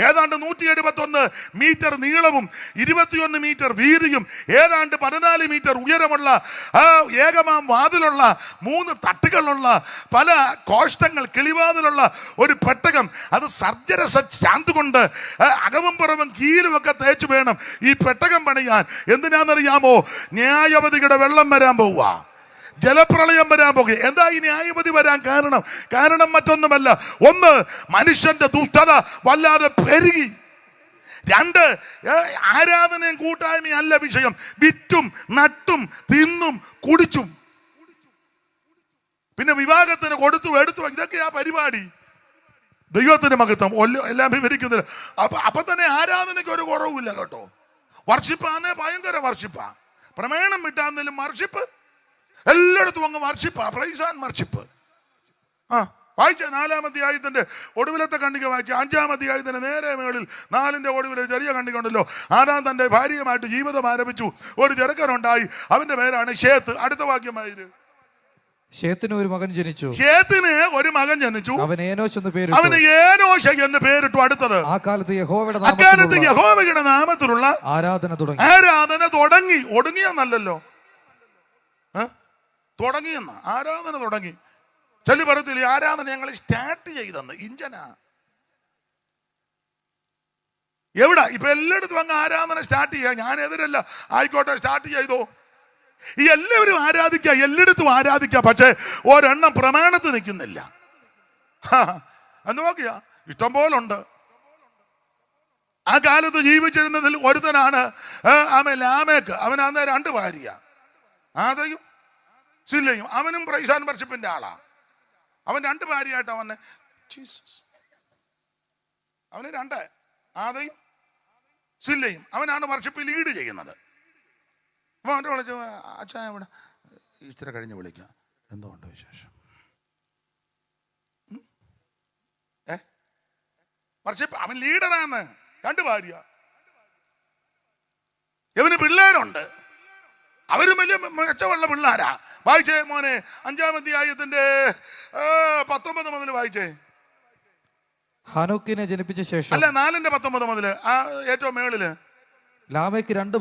ഏതാണ്ട് 171 മീറ്റർ നീളവും 21 മീറ്റർ വീതിയും ഏതാണ്ട് 14 മീറ്റർ ഉയരമുള്ള ഏകമാം വാതിലുള്ള 3 തട്ടുകളുള്ള പല കോഷ്ടങ്ങൾ കിളിവാതിലുള്ള ഒരു പെട്ടകം. അത് സർജരസ ശാന്ത് കൊണ്ട് അകവും പുറവും കീലുമൊക്കെ തേച്ച് വേണം ഈ പെട്ടകം പണിയാൻ. എന്തിനാണെന്നറിയാമോ? ന്യായവതിയുടെ വെള്ളം വരാൻ പോവുക, ജലപ്രളയം വരാൻ പോകുക. എന്താ ഈ ന്യായവതി വരാൻ കാരണം മറ്റൊന്നുമല്ല. 1, മനുഷ്യന്റെ ദുഷ്ടത വല്ലാതെ പെരുകി. 2, ആരാധനയും കൂട്ടായ്മയും അല്ല വിഷയം. വിറ്റും നട്ടും തിന്നും കുടിച്ചും പിന്നെ വിവാഹത്തിന് കൊടുത്തു എടുത്തു, ഇതൊക്കെയാ പരിപാടി. ദൈവത്തിന് മഹത്വം എല്ലാം വിവരിക്കുന്നില്ല. അപ്പൊ തന്നെ ആരാധനയ്ക്ക് ഒരു കുറവില്ല കേട്ടോ. വർഷിപ്പാന്നേ ഭയങ്കര വർഷിപ്പാ. പ്രമേണം വിട്ടാന്നേലും വർഷിപ്പ് എല്ലായിടത്തും അങ്ങ് വർഷിപ്പാ. Price and worship. വായിച്ച 4-ാം അധ്യായത്തിന്റെ ഒടുവിലത്തെ ഖണ്ഡിക വായിച്ച 5-ാം അധ്യായത്തിന്റെ നേരെ മേളിൽ 4-ന്റെ ഒടുവിൽ ചെറിയ ഖണ്ഡിക ഉണ്ടല്ലോ. ആദാം തന്റെ ഭാര്യയുമായിട്ട് ജീവിതം ആരംഭിച്ചു. ഒരു ചെറുക്കനുണ്ടായി, അവന്റെ പേരാണ് ശേത്ത്. അടുത്ത വാക്യമായിരുന്നു, ശേത്തിന് ഒരു മകൻ ജനിച്ചു. അവന് ഏനോശ് എന്ന് പേരിട്ടു. അടുത്തത്, അക്കാലത്ത് യഹോവയുടെ നാമത്തിലുള്ള ആരാധന തുടങ്ങി. ഒടുങ്ങിയെന്നല്ലോ, തുടങ്ങിയെന്ന്. ആരാധന തുടങ്ങി. ചൊല്ലി പറയത്തില്ല, ആരാധന ഞങ്ങൾ സ്റ്റാർട്ട് ചെയ്തെന്ന്. ഇഞ്ചനാ എവിടെ? ഇപ്പൊ എല്ലായിടത്തും അങ്ങ് ആരാധന സ്റ്റാർട്ട് ചെയ്യാം. ഞാൻ എതിരല്ല, ആയിക്കോട്ടെ, സ്റ്റാർട്ട് ചെയ്തോ. ഈ എല്ലാവരും ആരാധിക്കുക, എല്ലായിടത്തും ആരാധിക്കുക. പക്ഷെ ഒരെണ്ണം പ്രമാണത്തിൽ നിൽക്കുന്നില്ല. എന്ന് നോക്കിയാ ഇഷ്ടം പോലുണ്ട്. ആ കാലത്ത് ജീവിച്ചിരുന്നതിൽ ഒരുത്തനാണ് ലാമേക്ക്. അവൻ അന്ന് 2 ഭാര്യ, ആദയും സില്ലയും. അവനും പ്രൈസ് ആൻഡ് വർഷിപ്പിന്റെ ആളാ. അവൻ 2 ഭാര്യയായിട്ട് അവന് ജീസസ്, അവന് 2 ആദയും സില്ലയും. അവനാണ് വർഷിപ്പ് ലീഡ് ചെയ്യുന്നത്. അപ്പൊ അവൻ്റെ വിളിച്ചു, അച്ഛാ ഇവിടെ ഇച്ചിരി കഴിഞ്ഞ് വിളിക്കാം, എന്തുകൊണ്ട് വിശേഷം? വർഷിപ്പ് അവൻ ലീഡറാണ്. 2 ഭാര്യ, ഇവന് പിള്ളേരുണ്ട്. അവരും വലിയ മെച്ചമുള്ള പിള്ളേരാ. വായിച്ചേ മോനെ, 5-ാം അധ്യായത്തിന്റെ 19 മുതൽ വായിച്ചേ. ഹാനോക്കിനെ ജനിപ്പിച്ച ശേഷം, അല്ല 4-ന്റെ 19 മുതല്, ആ ഏറ്റവും മേളില്. ലാമെക്ക് 2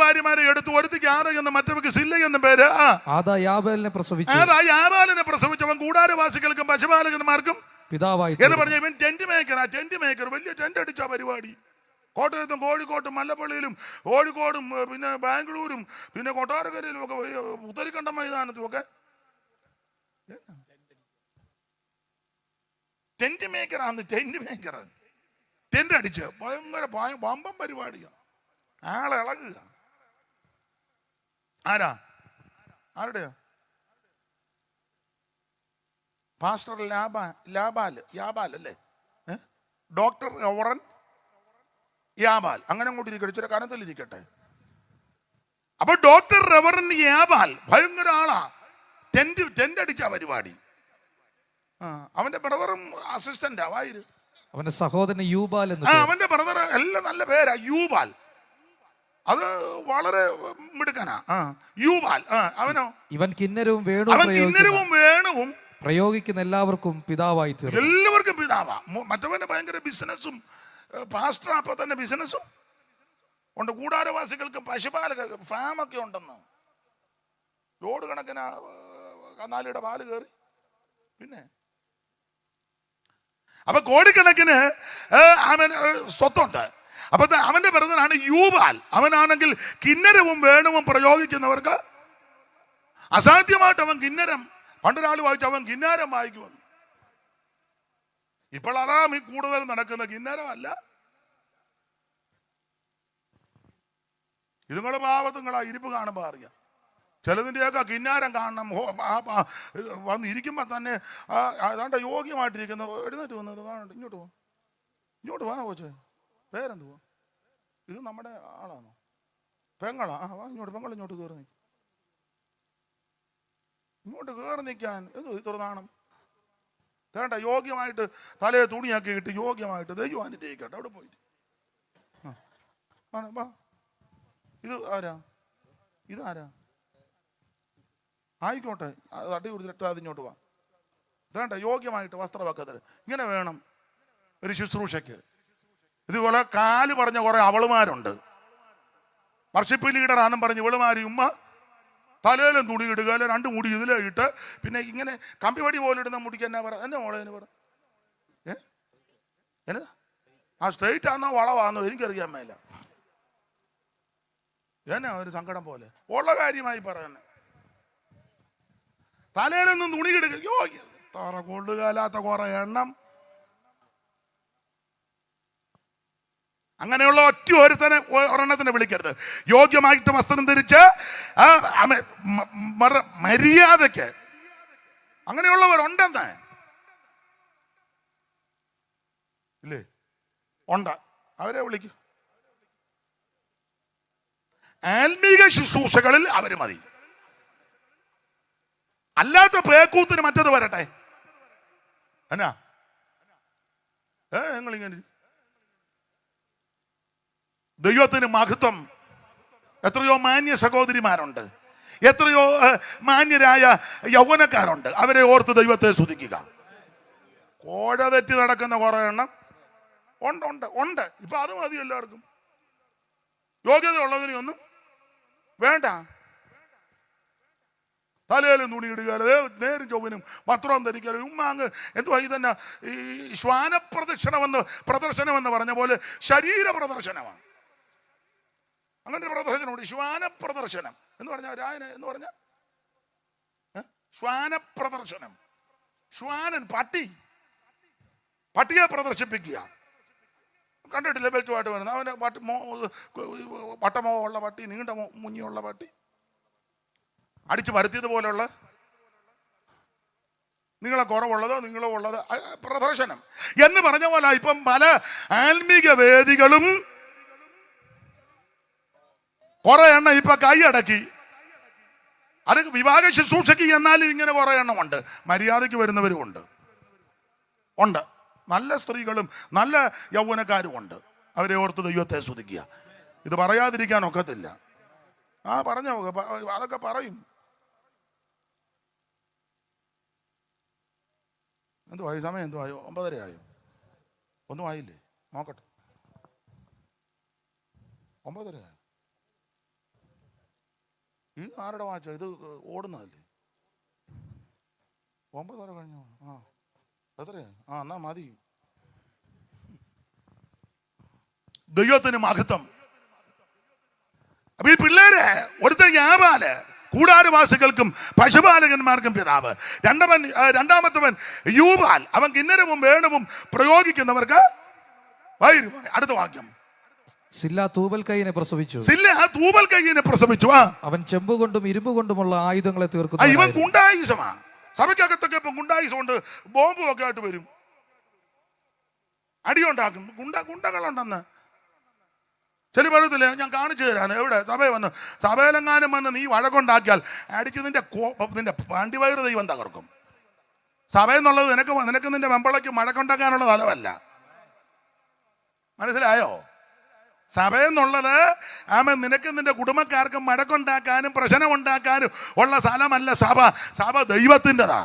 ഭാര്യമാരെ എടുത്തു. ഒരുത്തിക്ക് ആദ എന്നും മറ്റവർക്ക് സില്ല എന്നും പേര്. ആദാ യാബാലിനെ പ്രസവിച്ചു. പ്രസവിച്ചവൻ കൂടാരവാസികൾക്കും പശുപാലകന്മാർക്കും പിതാവായി എന്ന് പറഞ്ഞ ഇവൻ ടെന്റ് മേക്കർ. വലിയ ടെന്റ് അടിച്ച പരിപാടി. കോട്ടയത്തും കോഴിക്കോട്ടും മല്ലപ്പള്ളിയിലും കോഴിക്കോടും പിന്നെ ബാംഗ്ലൂരും പിന്നെ കൊട്ടാരക്കരയിലും ഒക്കെ പുത്തരിക്കണ്ടം മൈതാനത്തും ഒക്കെ ടെന്റ് മേക്കറാന്ന്. ടെന്റ് അടിച്ച് ഭയങ്കര പമ്പം പരിപാടിയാ. ആളെ ഇളകുക. ആരുടെയാ? പാസ്റ്റർ യാബാൽ അല്ലേ? ഡോക്ടർ ഓറൻ യാബാൽ. അങ്ങനെ അങ്ങോട്ട് ഇരിക്കട്ടെ, ഇച്ചിരി കനത്തിലിരിക്കട്ടെ. അപ്പൊ ഡോക്ടർ റെവറൻ യാബാൽ ഭയങ്കര ആളാ. ടെന്റ് അടിച്ച പരിപാടി. അവന്റെ ബ്രദറും അസിസ്റ്റന്റാ. വായിര്. അവന്റെ സഹോദരൻ യൂബാൽ. അവന്റെ ബ്രദർ എല്ലാം നല്ല പേരാ, യൂബാൽ. അത് വളരെ മിടുക്കനാ, യൂബാൽ. അവനോ? ഇവൻ കിന്നരവും വേണുവും പ്രയോഗിക്കുന്ന എല്ലാവർക്കും പിതാവായി തീർന്നു. എല്ലാവർക്കും പിതാവാ. മറ്റവന്റെ ഭയങ്കര ബിസിനസ്സും പാസ്റ്റർ. അപ്പൊ തന്നെ ബിസിനസ്സും ഉണ്ട്. കൂടാരവാസികൾക്ക് പശുപാലക ഫാമൊക്കെ ഉണ്ടെന്ന്. ലോഡ് കണക്കിന് കന്നാലിയുടെ പാല് കയറി. പിന്നെ അപ്പൊ കോടിക്കണക്കിന് അവൻ സ്വത്തുണ്ട്. അപ്പൊ അവന്റെ ബ്രദറാണ് യൂബാൽ. അവനാണെങ്കിൽ കിന്നരവും വേണുവും പ്രയോഗിക്കുന്നവർക്ക് അസാധ്യമായിട്ട് അവൻ കിന്നരം. പണ്ടൊരാൾ വായിച്ചു, അവൻ കിന്നാരം വായിക്കുമെന്ന്. ഇപ്പോൾ അതാ കൂടുതൽ നടക്കുന്ന കിന്നരമല്ല. ഇതുങ്ങളെ പാവത്തുങ്ങളാ ഇരിപ്പ് കാണുമ്പോ അറിയാം. ചിലതിൻ്റെയൊക്കെ കിന്നാരം കാണണം. വന്നിരിക്കുമ്പോ തന്നെ അതാണ്ട് യോഗ്യമായിട്ടിരിക്കുന്ന എഴുന്നേറ്റ് വന്നത് കാണണ്ട. ഇങ്ങോട്ട് വാ കോച്ചേ. പേരെന്തുവാ? ഇത് നമ്മുടെ ആളാണോ? പെങ്ങളാ? വാ ഇങ്ങോട്ട്. പെങ്ങൾ ഇങ്ങോട്ട് കയറി നിൽക്കും. ഇങ്ങോട്ട് കയറി നിൽക്കാൻ ഇത്ര നാണം വേണ്ട. യോഗ്യമായിട്ട് തലയെ തുണിയാക്കി ഇട്ട് യോഗ്യമായിട്ട് ദൈവം അനുഗ്രഹിക്കട്ടെ. അവിടെ പോയിട്ട് ഇതാരാ? ആയിക്കോട്ടെ, തട്ടി കൊടുത്തിട്ട് അതിങ്ങോട്ട് വാ. വേണ്ട, യോഗ്യമായിട്ട് വസ്ത്രവക്കത്തിൽ ഇങ്ങനെ വേണം ഒരു ശുശ്രൂഷയ്ക്ക്. ഇതുപോലെ കാല് പറഞ്ഞ കുറെ അവളുമാരുണ്ട്. വർഷിപ്പ് ലീഡറാണെന്നും പറഞ്ഞ് ഇവളുമാരി ഉമ്മ തലയിലും തുണി ഇടുക, അല്ലെ 2 മുടി ഇതിലേ ഇട്ട് പിന്നെ ഇങ്ങനെ കമ്പിവടി പോലെ ഇടുന്ന മുടിക്ക് എന്നാ പറ? എന്നെ മോളെ എന്ന് പറ. എന്നതാ? സ്ട്രെയിറ്റ് ആണോ വളവാന്നോ എനിക്കറിയാൻ മേല. എന്നാ ഒരു സങ്കടം പോലെ ഉള്ള കാര്യമായി പറയുന്നത്. തലയിലൊന്നും തുണി ഇടുക. തറ കൊള്ളുകാലാത്ത കുറെ എണ്ണം. അങ്ങനെയുള്ള ഒരെണ്ണത്തിനെ വിളിക്കരുത്. യോഗ്യമായിട്ട് വസ്ത്രം ധരിച്ച് മര്യാദയ്ക്ക് അങ്ങനെയുള്ളവരുണ്ടെന്ന് ഇല്ലേ? ഉണ്ട്. അവരെ വിളിക്കും. ആത്മീക ശുശ്രൂഷകളിൽ അവര് മതി. അല്ലാത്ത പേക്കൂത്തിന് മറ്റത് വരട്ടെ. എന്നാ നിങ്ങളിങ്ങനെ ദൈവത്തിന് മഹത്വം. എത്രയോ മാന്യ സഹോദരിമാരുണ്ട്, എത്രയോ മാന്യരായ യൗവനക്കാരുണ്ട്. അവരെ ഓർത്ത് ദൈവത്തെ സ്തുതിക്കുക. കോഴ തെറ്റി നടക്കുന്ന കുറെ എണ്ണം ഉണ്ട്. ഇപ്പൊ അത് മതി എല്ലാവർക്കും. യോഗ്യത ഉള്ളതിനൊന്നും വേണ്ട. തലയിലും തുണി ഇടുക, നേരും ചൊവ്വനും വസ്ത്രം ധരിക്കലും ഉമ്മാങ്ങ് എന്തുവാ ഇതന്നെ ഈ ശ്വാന പ്രദർശനമെന്ന് പറഞ്ഞ പോലെ ശരീര പ്രദർശനമാണ്. അങ്ങനെ ഒരു പ്രദർശനമുണ്ട്, ശ്വാന പ്രദർശനം എന്ന് പറഞ്ഞാൽ എന്ന് പറഞ്ഞ ശ്വാന പ്രദർശനം. ശ്വാനൻ പട്ടി പട്ടിയെ പ്രദർശിപ്പിക്കുക. കണ്ടിട്ടില്ല ബെൽറ്റുമായിട്ട് വരുന്നത് അവന് വട്ടമോ ഉള്ള പട്ടി, നീണ്ട മുഞ്ഞിയുള്ള പട്ടി, അടിച്ച് പരത്തിയതുപോലെയുള്ള നിങ്ങളെ കുറവുള്ളതോ നിങ്ങളോ ഉള്ളത് പ്രദർശനം എന്ന് പറഞ്ഞ പോലെ ഇപ്പം പല ആത്മീക വേദികളും കുറെ എണ്ണം ഇപ്പൊ കൈയടക്കി. അത് വിവാഹ ശുശ്രൂഷയ്ക്ക് എന്നാലും ഇങ്ങനെ കുറെ എണ്ണമുണ്ട്. മര്യാദയ്ക്ക് വരുന്നവരും ഉണ്ട്. നല്ല സ്ത്രീകളും നല്ല യൗവനക്കാരും ഉണ്ട്. അവരെ ഓർത്ത് ദൈവത്തെ സ്തുതിക്കുക. ഇത് പറയാതിരിക്കാൻ ഒക്കത്തില്ല. പറഞ്ഞോ, അതൊക്കെ പറയും. എന്തുവായി? സമയം എന്തുവായോ? 9:30 ആയോ? ഒന്നും ആയില്ലേ? നോക്കട്ടെ. 9:30 ആയോ? ഇത് ആരുടെ വാച്ചോ? ഇത് ഓടുന്നതല്ലേ? 9:30 കഴിഞ്ഞോ? എത്രയാ? എന്നാ മതി. ദൈവത്തിന് മഹത്വം. അപ്പൊ ഈ പിള്ളേര് ഒരുത്തൻ യാബാല്, കൂടാരവാസികൾക്കും പശുപാലകന്മാർക്കും പിതാവ്. രണ്ടാമത്തവൻ യൂബാൽ, അവൻ കിന്നരവും വേണവും പ്രയോഗിക്കുന്നവർക്ക് വൈരുമാണ്. അടുത്ത വാക്യം. സില്ല തൂബൽ കൈയിനെ പ്രസവിച്ചു. അവൻ ചെമ്പുകൊണ്ടും ഇരുമ്പുകൊണ്ടുമുള്ള ആയുധങ്ങളെ തീർക്കുന്നു. ഇവൻ ഗുണ്ടായുസമാ. സഭയ്ക്കകത്തൊക്കെ ഇപ്പം ഗുണ്ടായുസം കൊണ്ട് ബോംബും ഒക്കെ ആയിട്ട് വരും, അടിയുണ്ടാക്കും. ഗുണ്ടകളുണ്ടെന്ന് ചെലി പറയത്തില്ലേ? ഞാൻ കാണിച്ചു തരാൻ. എവിടെ? സഭയിൽ വന്ന്, സഭയിലെങ്ങാനും വന്ന് നീ വഴക്കുണ്ടാക്കിയാൽ അടിച്ച് നിന്റെ വണ്ടിവയറ് ദൈവം തകർക്കും. സഭയെന്നുള്ളത് നിനക്ക് നിന്റെ വെമ്പളയ്ക്ക് മഴക്കുണ്ടാക്കാനുള്ള തലമല്ല. മനസ്സിലായോ? സഭയെന്നുള്ളത് നിനക്ക് നിന്റെ കുടുംബക്കാർക്കും മഴക്കുണ്ടാക്കാനും പ്രശ്നം ഉണ്ടാക്കാനും ഉള്ള സ്ഥലമല്ല സഭ ദൈവത്തിൻ്റെതാ.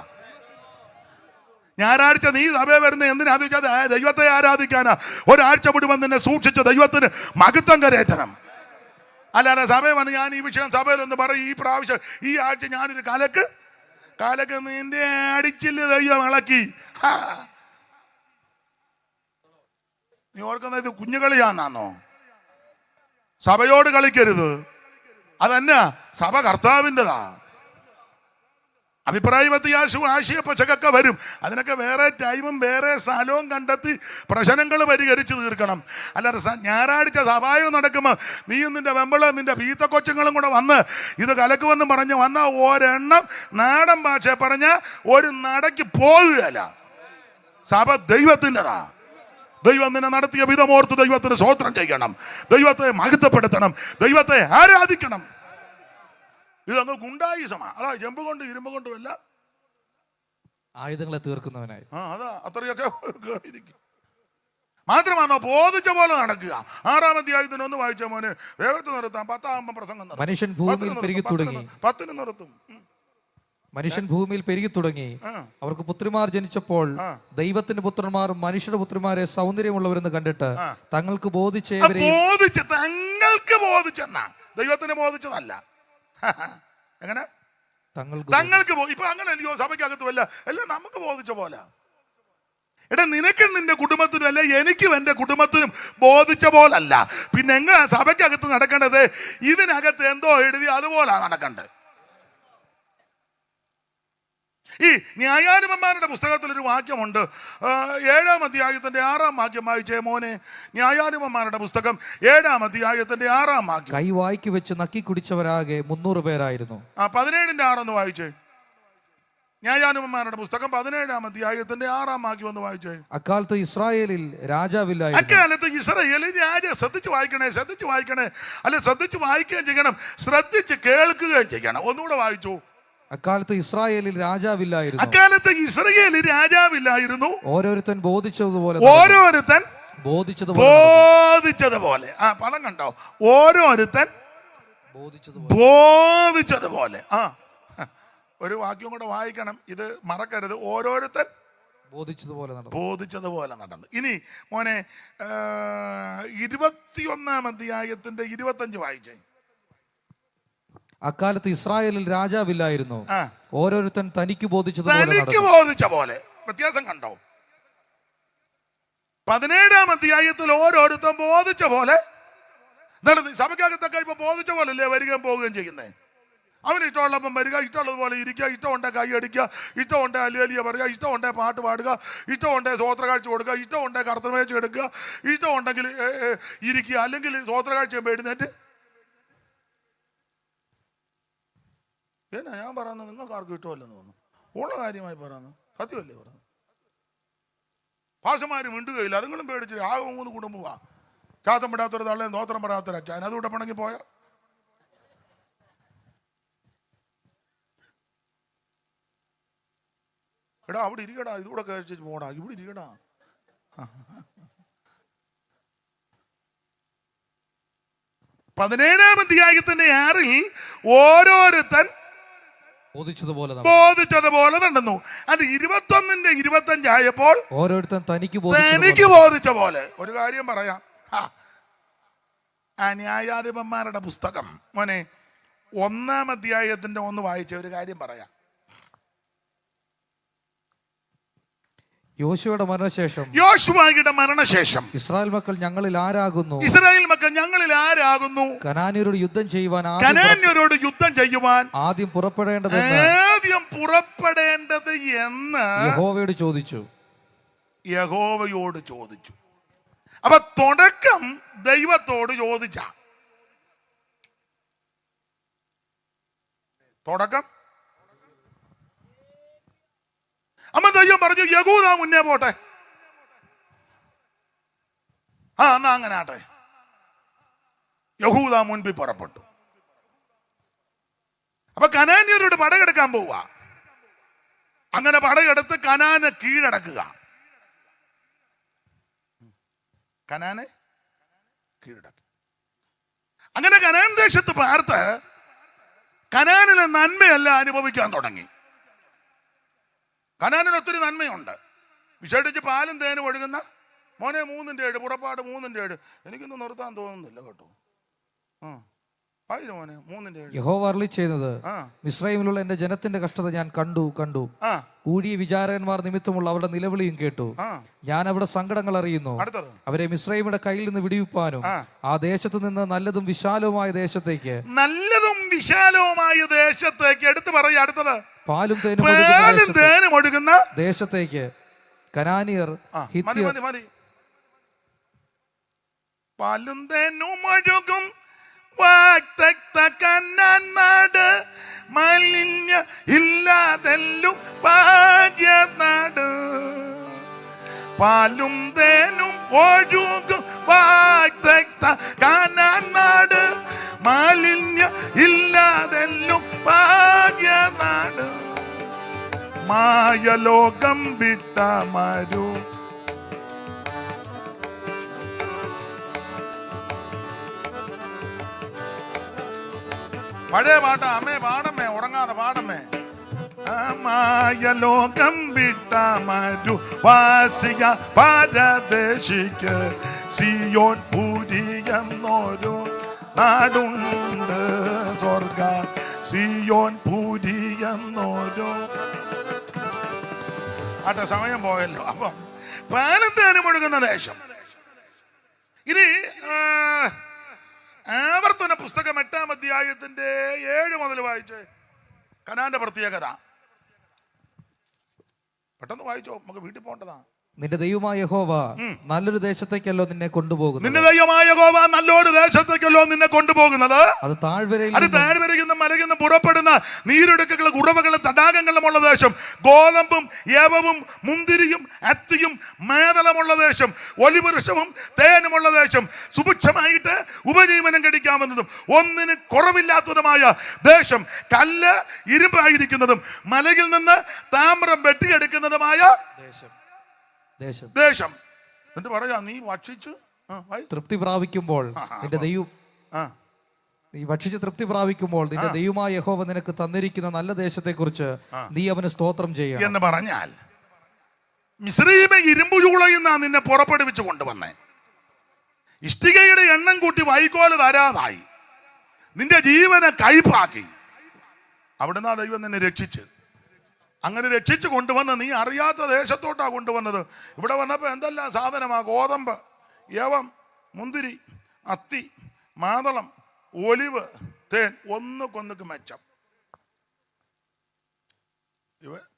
ഞായറാഴ്ച നീ സഭയെ വരുന്ന എന്തിനാ ചോദിച്ചാൽ ദൈവത്തെ ആരാധിക്കാനാ. ഒരാഴ്ച മുഴുവൻ നിന്നെ സൂക്ഷിച്ച് ദൈവത്തിന് മഹത്വം കരയറ്റണം. അല്ലാതെ സഭയെ വന്ന് ഞാൻ ഈ വിഷയം സഭയിലൊന്ന് പറയും, ഈ പ്രാവശ്യം ഈ ആഴ്ച ഞാനൊരു കലക്ക് നിന്റെ അടിച്ചില്ല ദൈവം ഇളക്കി. നീ ഓർക്കുന്നത് ഇത് കുഞ്ഞുകളിയാന്നാന്നോ? സഭയോട് കളിക്കരുത്. അതന്നെ, സഭ കർത്താവിൻ്റെതാ. അഭിപ്രായ വ്യത്യാസവും ആശയപ്പച്ചകൊക്കെ വരും. അതിനൊക്കെ വേറെ ടൈമും വേറെ സ്ഥലവും കണ്ടെത്തി പ്രശ്നങ്ങൾ പരിഹരിച്ച് തീർക്കണം. അല്ലാതെ ഞായറാഴ്ച സഭായം നടക്കുമ്പോൾ നീയും നിന്റെ വെമ്പളും നിന്റെ പീത്ത കൊച്ചുങ്ങളും കൂടെ വന്ന് ഇത് കലക്കുമെന്നും പറഞ്ഞ് വന്ന ഒരെണ്ണം നാടൻ ഭാഷ പറഞ്ഞ ഒരു നടക്ക് പോകുകയല്ല. സഭ ദൈവത്തിൻ്റെതാ. ദൈവം നിന്നെ നടത്തിയ വിധമോർത്ത് ദൈവത്തിന് സ്തോത്രം ചെയ്യണം, ദൈവത്തെ മഹത്വപ്പെടുത്തണം, ദൈവത്തെ ആരാധിക്കണം. ഇതങ്ങ് ഗുണ്ടായുസമാ. അതാ ചെമ്പ് കൊണ്ട് ഇരുമ്പ് കൊണ്ടും എല്ലാം ആയുധങ്ങളെ തീർക്കുന്നവനായി. അതാ അത്രയൊക്കെ ഇരിക്കും. മാത്രമാണോ ബോധിച്ച പോലെ നടക്കുക. 6-ാം അധ്യായത്തിന് ഒന്ന് വായിച്ച മോനെ വേഗത്തിൽ നിർത്താം. 10-ആകുമ്പോൾ പ്രസംഗം നിർത്തും. മനുഷ്യൻ ഭൂമിയിൽ പെരുകി തുടങ്ങി. 10-ന് നിർത്തും. മനുഷ്യൻ ഭൂമിയിൽ പെരുകി തുടങ്ങി. അവർക്ക് പുത്രിമാർ ജനിച്ചപ്പോൾ ദൈവത്തിന്റെ പുത്രന്മാർ മനുഷ്യരുടെ പുത്രിമാരെ സൗന്ദര്യമുള്ളവരെന്ന് കണ്ടിട്ട് തങ്ങൾക്ക് ബോധിച്ചെന്നാ, ദൈവത്തിന് ബോധിച്ചതല്ല. എങ്ങനെ തങ്ങൾക്ക് ഇപ്പൊ അങ്ങനെ അല്ലയോ? സഭയ്ക്കകത്ത് വല്ല എല്ലാം നമുക്ക് ബോധിച്ച പോലെ. എടാ, നിനക്കും നിന്റെ കുടുംബത്തിനും അല്ല, എനിക്കും എന്റെ കുടുംബത്തിനും ബോധിച്ച പോലല്ല. പിന്നെ എങ്ങനെ സഭയ്ക്കകത്ത് നടക്കേണ്ടത്? ഇതിനകത്ത് എന്തോ എഴുതി അതുപോലെ നടക്കണ്ടേ. ഈ ന്യായാധിപന്മാരുടെ പുസ്തകത്തിലൊരു വാക്യമുണ്ട്. 7-ാം അധ്യായത്തിന്റെ 6-ാം വാക്യം വായിച്ചേ മോനെ. ന്യായാധിപന്മാരുടെ പുസ്തകം 7-ാം അധ്യായത്തിന്റെ 6-ാം വാക്യം. കൈ വായ്ക്ക് വെച്ച് നക്കി കുടിച്ചവരാകെ 300 പേരായിരുന്നു. 17-ന്റെ 6 വായിച്ചേ. ന്യായാധിപന്മാരുടെ പുസ്തകം 17-ാം അധ്യായത്തിന്റെ 6-ാം വാക്യം ഒന്ന് വായിച്ചേ. അക്കാലത്ത് ഇസ്രായേലിൽ രാജാവില്ലായിരുന്നു. അക്കാലത്ത് ഇസ്രായേലിൽ ശ്രദ്ധിച്ച് വായിക്കണേ. അല്ലെ, ശ്രദ്ധിച്ച് വായിക്കുകയും ചെയ്യണം, ശ്രദ്ധിച്ച് കേൾക്കുകയും ചെയ്യണം. ഒന്നുകൂടെ വായിച്ചു. അക്കാലത്ത് ഇസ്രായേലിൽ രാജാവില്ലായിരുന്നു. ഓരോരുത്തൻ ബോധിച്ചതുപോലെ. പദം കണ്ടോ? ഓരോരുത്തൻ ബോധിച്ചതുപോലെ. ഒരു വാക്യം കൂടെ വായിക്കണം, ഇത് മറക്കരുത്. ഓരോരുത്തൻ ബോധിച്ചതുപോലെ നടന്നു. ഇനി മോനെ 21-ാം അധ്യായത്തിന്റെ 25 വായിച്ചേ. അക്കാലത്ത് ഇസ്രായേലിൽ രാജാവില്ലായിരുന്നു. ഓരോരുത്തൻ തനിക്ക് ബോധിച്ച പോലെ. വ്യത്യാസം കണ്ടോ? 17-ാം അധ്യായത്തിൽ ഓരോരുത്തൻ ബോധിച്ച പോലെ. സഭയ്ക്കകത്തൊക്കെ ഇപ്പൊ ബോധിച്ച പോലല്ലേ വരികയും പോവുകയും ചെയ്യുന്നേ. അവന് ഇഷ്ടമുള്ളപ്പം വരിക, ഇഷ്ടമുള്ളതുപോലെ ഇരിക്കുക, ഇഷ്ടമുണ്ടെ കൈ അടിക്കുക, ഇഷ്ടമുണ്ടെ അലിയ പറയുക, ഇഷ്ടമുണ്ടെ പാട്ട് പാടുക, ഇഷ്ടമുണ്ടെ സ്വോത്ര കാഴ്ച കൊടുക്കുക, ഇഷ്ടമുണ്ടെ കർത്തമേച്ച് എടുക്കുക, ഇഷ്ടമുണ്ടെങ്കിൽ ഇരിക്കുക, അല്ലെങ്കിൽ സ്വോത്ര കാഴ്ച എഴുന്നേറ്റ്. എന്നാ ഞാൻ പറയുന്നത്? നിങ്ങൾക്ക് ആർക്കും ഇഷ്ടമല്ലെന്ന് തോന്നുന്നു. ഉള്ള കാര്യമായി പറയുന്നു, സത്യമല്ലേ പറയുന്നത്? ഭാഷമാര് മിണ്ടുകയില്ല, അതുങ്ങളും പേടിച്ച് ആകെ 3 കുടുംബമാ. ശ്വാസം പെടാത്തൊരു തള്ളയും തോത്രം പെടാത്തൊരു അച്ഛൻ. അതുകൂടെ പണങ്ങി പോയ എടാ അവിടെ ഇരിക്കടാ, ഇതുകൂടെ കഴിച്ചിട്ട് പോടാ, ഇവിടെ ഇരിക്കടാ. 17-ാം അധ്യായത്തിന്റെ 6 ഓരോരുത്തൻ ബോധിച്ചതുപോലെ നടന്നു. അത് 21-ന്റെ 25 ആയപ്പോൾ ഓരോരുത്തൻ തനിക്ക് ബോധിച്ച പോലെ. ഒരു കാര്യം പറയാം, ആ ന്യായാധിപന്മാരുടെ പുസ്തകം മോനെ 1-ാം അധ്യായത്തിന്റെ 1 വായിച്ച ഒരു കാര്യം പറയാം. യോശുവയുടെ മരണശേഷം ഇസ്രായേൽ മക്കൾ ഞങ്ങളിൽ ആരാകുന്നു കനാന്യരോട് യുദ്ധം ചെയ്യുവാൻ ആദ്യം പുറപ്പെടേണ്ടത് എന്ന് യഹോവയോട് ചോദിച്ചു. അപ്പൊ തുടക്കം ദൈവത്തോട് ചോദിച്ച തുടക്കം. അമ്മ ദൈവം പറഞ്ഞു യഹൂദ മുന്നേ പോട്ടെ. എന്നാ അങ്ങനെ ആട്ടെ. യഹൂദ മുൻപിൽ പുറപ്പെട്ടു. അപ്പൊ കനാന്യരോട് പടയെടുക്കാൻ പോവുക. അങ്ങനെ പടയെടുത്ത് കനാനെ കീഴടക്കുക. അങ്ങനെ കനാൻ ദേശത്ത് പാർത്ത് കനാനിലെ നന്മയല്ല അനുഭവിക്കാൻ തുടങ്ങി. കനാനിന് ഒത്തിരി നന്മയുണ്ട്. വിശേഷിച്ച് പാലും തേനും ഒഴുകുന്ന മോനെ 3-7 പുറപ്പാട് 3-7. എനിക്കൊന്നും നിർത്താൻ തോന്നുന്നില്ല കേട്ടോ. മോനെ 3-7. യഹോവ അരുളിച്ചെയ്യുന്നത്, മിസ്രയീമിലുള്ള എന്റെ ജനത്തിന്റെ കഷ്ടത ഞാൻ കണ്ടു. ഊഴിയ വിചാരകന്മാർ നിമിത്തമുള്ള അവരുടെ നിലവിളിയും കേട്ടു. ഞാൻ അവിടെ സങ്കടങ്ങൾ അറിയുന്നു. അവരെ മിസ്രയീമിന്റെ കയ്യിൽ നിന്ന് വിടുവിപ്പാനും ആ ദേശത്ത് നിന്ന് നല്ലതും വിശാലവുമായ ദേശത്തേക്ക് എടുത്തു പറയാ. അടുത്തത് പാലും തേനും ഒഴുകുന്ന ദേശത്തേക്ക് കനാനിയർ, ഹിത്യർ, പാലും തേനും ഒഴുകും നാട്, മാലിന്യ ഇല്ലാതെല്ലും ഭാഗ്യനാട്. പാലും തേനും ഒഴുകും നാട്, മാലിന്യ ഇല്ലാതെല്ലും ഭാഗ്യനാട്. മായലോകം വിട്ട മരു പഴയ പാട്ട അമ്മേ പാടമ്മേ, ഉറങ്ങാതെ പാടമ്മേ. മായലോകം വിട്ട മരു വാസിയ പരദേശിക്ക് സിയോൻ പുരി എന്നൊരു നാടുണ്ട്. സ്വർഗ സിയോൻ പുരി എന്നൊരു ആട്ടെ. സമയം പോയല്ലോ. അപ്പം പാലും തേനും ഒഴുകുന്ന ദേശം. ഇനി ആവർത്തന പുസ്തകം 8-ാം അധ്യായത്തിന്റെ 7 മുതൽ വായിച്ചേ. കനാന്റെ പ്രത്യേകത പെട്ടെന്ന് വായിച്ചോ, നമുക്ക് വീട്ടിൽ പോകേണ്ടതാ. നിന്റെ ദൈവമായ യഹോവ നല്ലൊരു ദേശത്തേക്കല്ലോ നിന്നെ കൊണ്ടുപോകുന്നത്. അത് താഴ്വരയിൽ നിന്ന് മലയിൽ നിന്ന് പുറപ്പെടുന്ന നീരൊഴുക്കുകളും ഉറവകളും തടാകങ്ങളുമുള്ള ദേശം. ഗോതമ്പും യവവും മുന്തിരിയും അത്തിയും മേതലമുള്ള ദേശം. ഒലിവൃക്ഷവും തേനുമുള്ള ദേശം. സുഭിക്ഷമായിട്ട് ഉപജീവനം കഴിക്കാവുന്നതും ഒന്നിന് കുറവില്ലാത്തതുമായ ദേശം. കല്ല് ഇരുമ്പായിരിക്കുന്നതും മലയിൽ നിന്ന് താമ്രം വെട്ടിയെടുക്കുന്നതുമായ ദേശം. എന്നിട്ട് പറയാ, നീ ഭക്ഷിച്ചു തൃപ്തി പ്രാപിക്കുമ്പോൾ നിന്റെ ദൈവം നീ ഭക്ഷിച്ച് തൃപ്തി പ്രാപിക്കുമ്പോൾ നിന്റെ ദൈവമായ യഹോവ നിനക്ക് തന്നിരിക്കുന്ന നല്ല ദേശത്തെ കുറിച്ച് നീ അവന് സ്തോത്രം ചെയ്യുക എന്ന് പറഞ്ഞാൽ, മിസ്രയീമെ ഇരുമ്പുചൂളയിൽ നിന്നാ നിന്നെ പുറപ്പെടുവിച്ചു കൊണ്ടുവന്നേ. ഇഷ്ടികയുടെ എണ്ണം കൂട്ടി വൈക്കോല് തരാതായി നിന്റെ ജീവനെ കൈപ്പാക്കി. അവിടുന്ന് ദൈവം നിന്നെ രക്ഷിച്ച്. അങ്ങനെ രക്ഷിച്ച് കൊണ്ടുവന്ന് നീ അറിയാത്ത ദേശത്തോട്ടാ കൊണ്ടുവന്നത്. ഇവിടെ വന്നപ്പോൾ എന്തെല്ലാം സാധനമാ? ഗോതമ്പ്, യവം, മുന്തിരി, അത്തി, മാതളം, ഒലിവ്, തേൻ, ഒന്നുകൊന്നുക്ക് മെച്ചം.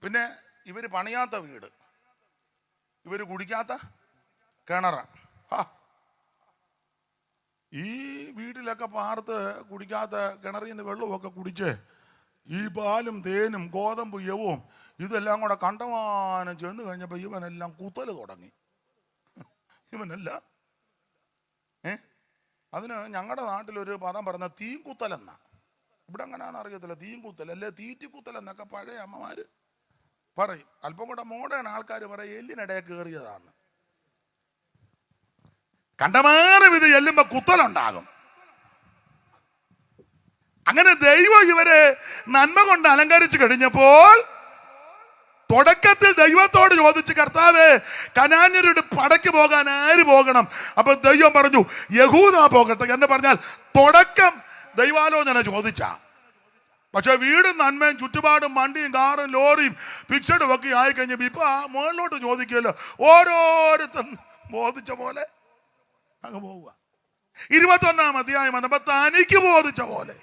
പിന്നെ ഇവര് പണിയാത്ത വീട്, ഇവര് കുടിക്കാത്ത കിണറ. ഈ വീട്ടിലൊക്കെ പാർത്ത് കുടിക്കാത്ത കിണറിൽ നിന്ന് വെള്ളമൊക്കെ കുടിച്ച് ഈ പാലും തേനും ഗോതമ്പ് യവും ഇതെല്ലാം കൂടെ കണ്ടമാനം ചെന്ന് കഴിഞ്ഞപ്പോൾ ഇവനെല്ലാം കുത്തൽ തുടങ്ങി. ഇവനെല്ലാം അതിന് ഞങ്ങളുടെ നാട്ടിലൊരു പദം പറഞ്ഞ തീൻകുത്തലെന്നാ. ഇവിടെ അങ്ങനെയാണെന്ന് അറിയത്തില്ല. തീൻകുത്തൽ അല്ലെ തീറ്റിക്കുത്തൽ എന്നൊക്കെ പഴയ അമ്മമാര് പറയും. അല്പം കൂടെ മോഡേൺ ആൾക്കാർ പറയും എല്ലിനിടയിൽ കയറിയതാണ്. കണ്ടമാനം ഇത് ചെല്ലുമ്പോ കുത്തലുണ്ടാകും. അങ്ങനെ ദൈവം ഇവരെ നന്മ കൊണ്ട് അലങ്കരിച്ചു കഴിഞ്ഞപ്പോൾ തുടക്കത്തിൽ ദൈവത്തോട് ചോദിച്ചു, കർത്താവേ, കനാന്യരുടെ പടയ്ക്ക് പോകാൻ ആര് പോകണം? അപ്പൊ ദൈവം പറഞ്ഞു യഹൂദ പോകട്ടെ എന്ന് പറഞ്ഞാൽ തുടക്കം ദൈവാലോചന ചോദിച്ച. പക്ഷെ വീടും നന്മയും ചുറ്റുപാടും വണ്ടിയും കാറും ലോറിയും ഫിക്സഡും ഒക്കെ ആയിക്കഴിഞ്ഞപ്പോൾ ഇപ്പൊ മുകളിലോട്ട് ചോദിക്കുമല്ലോ. ഓരോരുത്തർ ബോധിച്ച പോലെ അങ്ങ് പോവുക. 21-ാം അധ്യായം വന്നപ്പോ തനിക്ക് ബോധിച്ച പോലെ.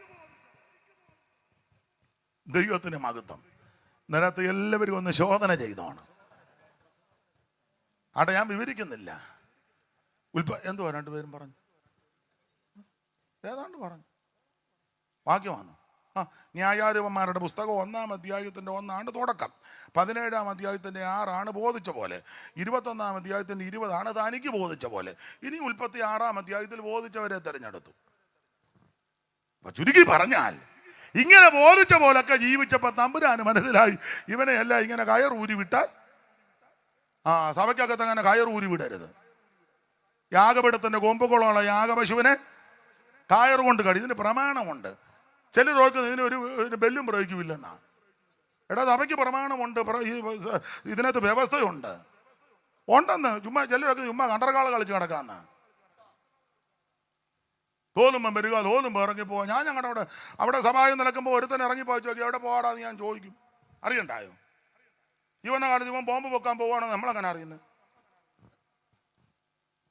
ദൈവത്തിന് മഹത്വം. നേരത്തെ എല്ലാവരും ഒന്ന് ശോധന ചെയ്തോണം. ആട്ടെ, ഞാൻ വിവരിക്കുന്നില്ല. എന്തുവാ രണ്ടുപേരും പറഞ്ഞു? ഏതാണ്ട് പറഞ്ഞു. വാക്യമാണ്. ന്യായാധിപന്മാരുടെ പുസ്തകം 1-ാം അധ്യായത്തിന്റെ 1 തുടക്കം. 17-ാം അധ്യായത്തിന്റെ 6 ബോധിച്ച പോലെ. 21-ാം അധ്യായത്തിന്റെ 20 തനിക്ക് ബോധിച്ച പോലെ. ഇനി 36-ാം അധ്യായത്തിൽ ബോധിച്ചവരെ തെരഞ്ഞെടുത്തു. അപ്പൊ ചുരുക്കി പറഞ്ഞാൽ ഇങ്ങനെ ബോധിച്ച പോലൊക്കെ ജീവിച്ചപ്പോ തമ്പുരാന് മനസ്സിലായി ഇവനെ എല്ലാം ഇങ്ങനെ കയർ ഊരി വിട്ടാൽ സഭയ്ക്കകത്ത് അങ്ങനെ കയർ ഊരി വിടരുത്. യാഗപീഠത്തിന്റെ കൊമ്പുകളുള്ള യാഗപശുവിനെ കയർ കൊണ്ട് കടി. ഇതിന് പ്രമാണമുണ്ട്. ചിലർക്ക് ഇതിനൊരു ബെല്ലും പ്രയോഗിക്കില്ലെന്നാ. എടാ, സഭയ്ക്ക് പ്രമാണമുണ്ട്, ഇതിനകത്ത് വ്യവസ്ഥയുണ്ട്. ഉണ്ടെന്ന് ചുമ്മാ ചിലരൊക്കെ ചുമ്മാ കണ്ടറക്കാള് കളിച്ച് കിടക്കാന്ന്. തോന്നുമ്പം വരിക, തോന്നുമ്പോൾ ഇറങ്ങിപ്പോവാ. ഞാൻ ഞങ്ങളുടെ അവിടെ സഭായം നടക്കുമ്പോൾ ഒരുത്തന്നെ ഇറങ്ങിപ്പോയി ചോദിക്കും, എവിടെ പോകാടാന്ന് ഞാൻ ചോദിക്കും. അറിയണ്ടായോ? ഇവനെ കാലത്ത് ഇവൻ ബോംബ് വെക്കാൻ പോവാണെന്ന് നമ്മളങ്ങനെ അറിയുന്നത്?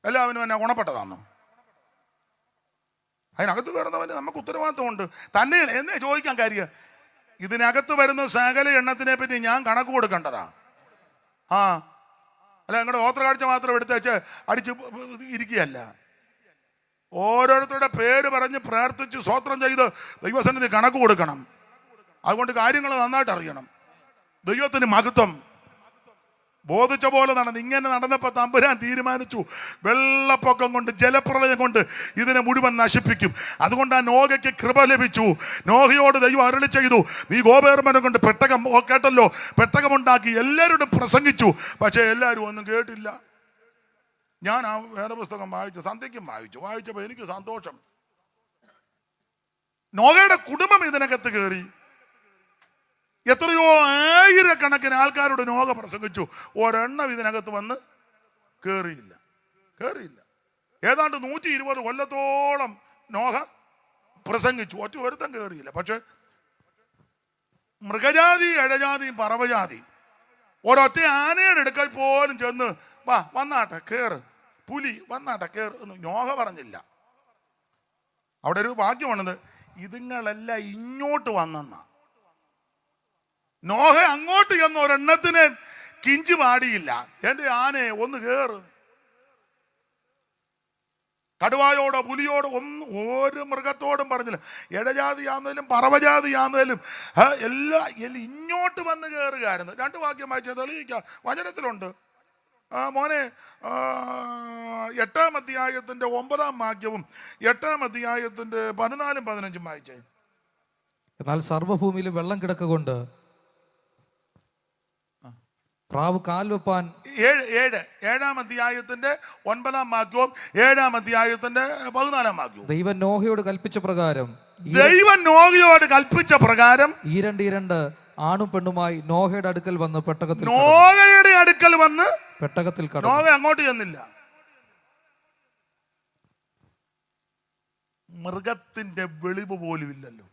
എല്ലാവനും എന്നെ ഗുണപ്പെട്ടതാണോ? അതിനകത്ത് കയറുന്നവന് നമുക്ക് ഉത്തരവാദിത്വമുണ്ട്. തന്നെ എന്നെ ചോദിക്കാൻ കാര്യം, ഇതിനകത്ത് വരുന്ന സകല എണ്ണത്തിനെ പറ്റി ഞാൻ കണക്ക് കൊടുക്കേണ്ടതാ. അല്ല നിങ്ങളുടെ ഓത്ര കാഴ്ച മാത്രം എടുത്ത് വെച്ച് അടിച്ച് ഇരിക്കുകയല്ല. ഓരോരുത്തരുടെ പേര് പറഞ്ഞ് പ്രാർത്ഥിച്ച് സ്വോത്രം ചെയ്ത് ദൈവസന്നിധി കണക്ക് കൊടുക്കണം. അതുകൊണ്ട് കാര്യങ്ങൾ നന്നായിട്ട് അറിയണം. ദൈവത്തിന് മഹത്വം. ബോധിച്ച പോലെ നടന്ന് ഇങ്ങനെ നടന്നപ്പോൾ തമ്പുരാൻ തീരുമാനിച്ചു, വെള്ളപ്പൊക്കം കൊണ്ട് ജലപ്രളയം കൊണ്ട് ഇതിനെ മുഴുവൻ നശിപ്പിക്കും. അതുകൊണ്ട് ആ നോഹയ്ക്ക് കൃപ ലഭിച്ചു. നോഹയോട് ദൈവം അരുളി ചെയ്തു, നീ ഗോപേർമനെ കൊണ്ട് പെട്ടകം കേട്ടല്ലോ, പെട്ടകമുണ്ടാക്കി എല്ലാവരോടും പ്രസംഗിച്ചു. പക്ഷെ എല്ലാവരും ഒന്നും കേട്ടില്ല. ഞാൻ ആ വേദപുസ്തകം വായിച്ചു, സന്ധ്യയ്ക്കും വായിച്ചപ്പോൾ എനിക്ക് സന്തോഷം. നോഹയുടെ കുടുംബം ഇതിനകത്ത് കയറി. എത്രയോ ആയിരക്കണക്കിന് ആൾക്കാരോട് നോഹ പ്രസംഗിച്ചു. ഒരെണ്ണം ഇതിനകത്ത് വന്ന് കേറിയില്ല. ഏതാണ്ട് 120 കൊല്ലത്തോളം നോഹ പ്രസംഗിച്ചു. ഒരുത്തം കേറിയില്ല. പക്ഷെ മൃഗജാതി, ഇഴജാതി, പറവജാതി ഒരൊറ്റ ആനയുടെ അടുക്കൽ പോലും ചെന്ന് വന്നാട്ടെ കേറ്, പുലി വന്നാട്ടെ കേറ് എന്ന് നോഹ പറഞ്ഞില്ല. അവിടെ ഒരു വാക്യമാണത്, ഇതുങ്ങളെല്ലാം ഇങ്ങോട്ട് വന്നെന്നാ. നോഹ അങ്ങോട്ട് ചെന്ന ഒരെണ്ണത്തിന് കിഞ്ചു പാടിയില്ല. എന്റെ ആനെ ഒന്ന് കേറ്. കടുവായോടോ പുലിയോടോ ഒന്നും ഒരു മൃഗത്തോടും പറഞ്ഞില്ല. ഇടജാതി ആണെങ്കിലും പറവജാതി ആണെങ്കിലും എല്ലാം ഇങ്ങോട്ട് വന്ന് കയറുകയായിരുന്നു. 2 വാക്യം വായിച്ചാൽ തെളിയിക്കാം. വചനത്തിലുണ്ട്. മോനെ 8-ാം അധ്യായത്തിന്റെ 9-ാം വാക്യവും 8-ാം അധ്യായത്തിന്റെ 14-ഉം 15-ഉം വായിച്ചേ. എന്നാൽ സർവ്വഭൂമിയിലും വെള്ളം കിടക്കൊണ്ട് പ്രാവ് കാൽ വെപ്പാൻ 7-ാം അധ്യായത്തിന്റെ 9-ാം വാക്യവും 7-ാം അധ്യായത്തിന്റെ 14-ാം വാക്യവും ദൈവം നോഹയോട് കൽപ്പിച്ച പ്രകാരം ഈരണ്ട് ആണും പെണ്ണുമായി നോഹയുടെ അടുക്കൽ വന്ന് പെട്ടകത്തിൽ കടന്നു. നോഹ അങ്ങോട്ട് ചെന്നില്ല. മൃഗത്തിന്റെ വെളിവ് പോലും ഇല്ലല്ലോ.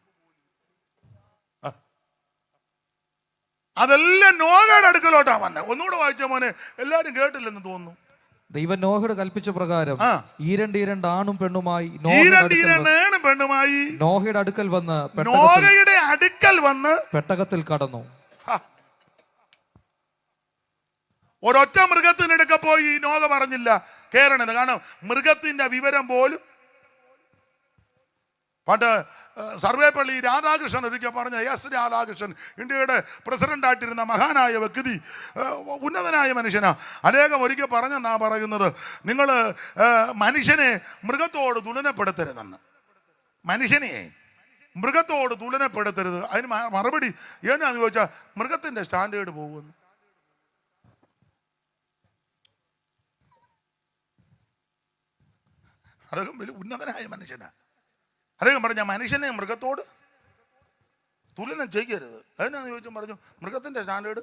അതെല്ലാം നോഹയുടെ അടുക്കലോട്ടാ വന്നെ. ഒന്നുകൂടെ വായിച്ച മോനെ, എല്ലാരും കേട്ടില്ലെന്ന് തോന്നുന്നു. ദൈവം നോഹയോട് കൽപ്പിച്ച പ്രകാരം ഈരണ്ട് ആണും പെണ്ണുമായി നോഹയുടെ അടുക്കൽ വന്ന് പെട്ടകത്തിൽ കടന്നു. ഒരൊറ്റ മൃഗത്തിനെടുക്ക പോയി നോഹ പറഞ്ഞില്ല കേറണത്. കാരണം മൃഗത്തിന്റെ വിവരം പോലും. പണ്ട് സർവേപ്പള്ളി രാധാകൃഷ്ണൻ ഒരിക്കൽ പറഞ്ഞ, എസ് രാധാകൃഷ്ണൻ, ഇന്ത്യയുടെ പ്രസിഡന്റായിട്ടിരുന്ന മഹാനായ വ്യക്തി, ഉന്നതനായ മനുഷ്യനാ. അനേകം ഒരിക്കൽ പറഞ്ഞെന്നാ പറയുന്നത്, നിങ്ങൾ മനുഷ്യനെ മൃഗത്തോട് തുലനപ്പെടുത്തരുതെന്ന്. മനുഷ്യനെ മൃഗത്തോട് തുലനപ്പെടുത്തരുത്. അതിന് മറുപടി എന്നാന്ന് ചോദിച്ചാൽ മൃഗത്തിന്റെ സ്റ്റാൻഡേർഡ് പോകുമെന്ന്. അദ്ദേഹം വലിയ ഉന്നതനായ മനുഷ്യനാ. അദ്ദേഹം പറഞ്ഞ മനുഷ്യനെ മൃഗത്തോട് തുലനം ചെയ്യരുത്. അതിനാന്ന് ചോദിച്ചാൽ പറഞ്ഞു മൃഗത്തിന്റെ സ്റ്റാൻഡേർഡ്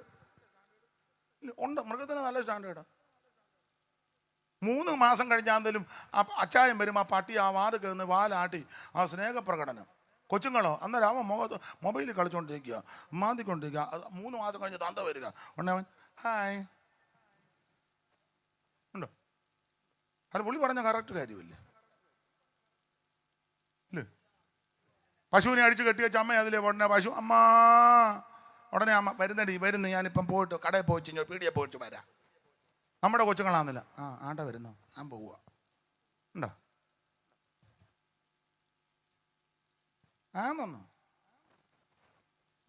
ഉണ്ട്. മൃഗത്തിന് നല്ല സ്റ്റാൻഡേർഡാണ്. 3 മാസം കഴിഞ്ഞാന്തേലും ആ അച്ചായം വരും, ആ പട്ടി ആ വാത് കയറുന്ന വാലാട്ടി ആ സ്നേഹപ്രകടനം. കൊച്ചുങ്ങളോ അന്നേരം അവൻ മൊബൈലിൽ കളിച്ചുകൊണ്ടിരിക്കുക, മാന്തിക്കൊണ്ടിരിക്കുക. 3 മാസം കഴിഞ്ഞ് തന്ത വരിക, ഉണ്ണവൻ ഹായ് ഉണ്ടോ? അത് പുള്ളി പറഞ്ഞ കറക്റ്റ് കാര്യമില്ലേ? ഇല്ലേ? പശുവിനെ അടിച്ച് കെട്ടിയ അമ്മ അതിലെ ഉടനെ പശു അമ്മ, ഉടനെ അമ്മ വരുന്നു, ഞാനിപ്പം പോയിട്ട് കടയിൽ പോയിച്ച് പീടിയെ പോയിട്ട് വരാം. നമ്മുടെ കൊച്ചുങ്ങളാന്നില്ല, ആണ്ട വരുന്നു, ഞാൻ പോവുക. ഉണ്ടോ? ആന്നു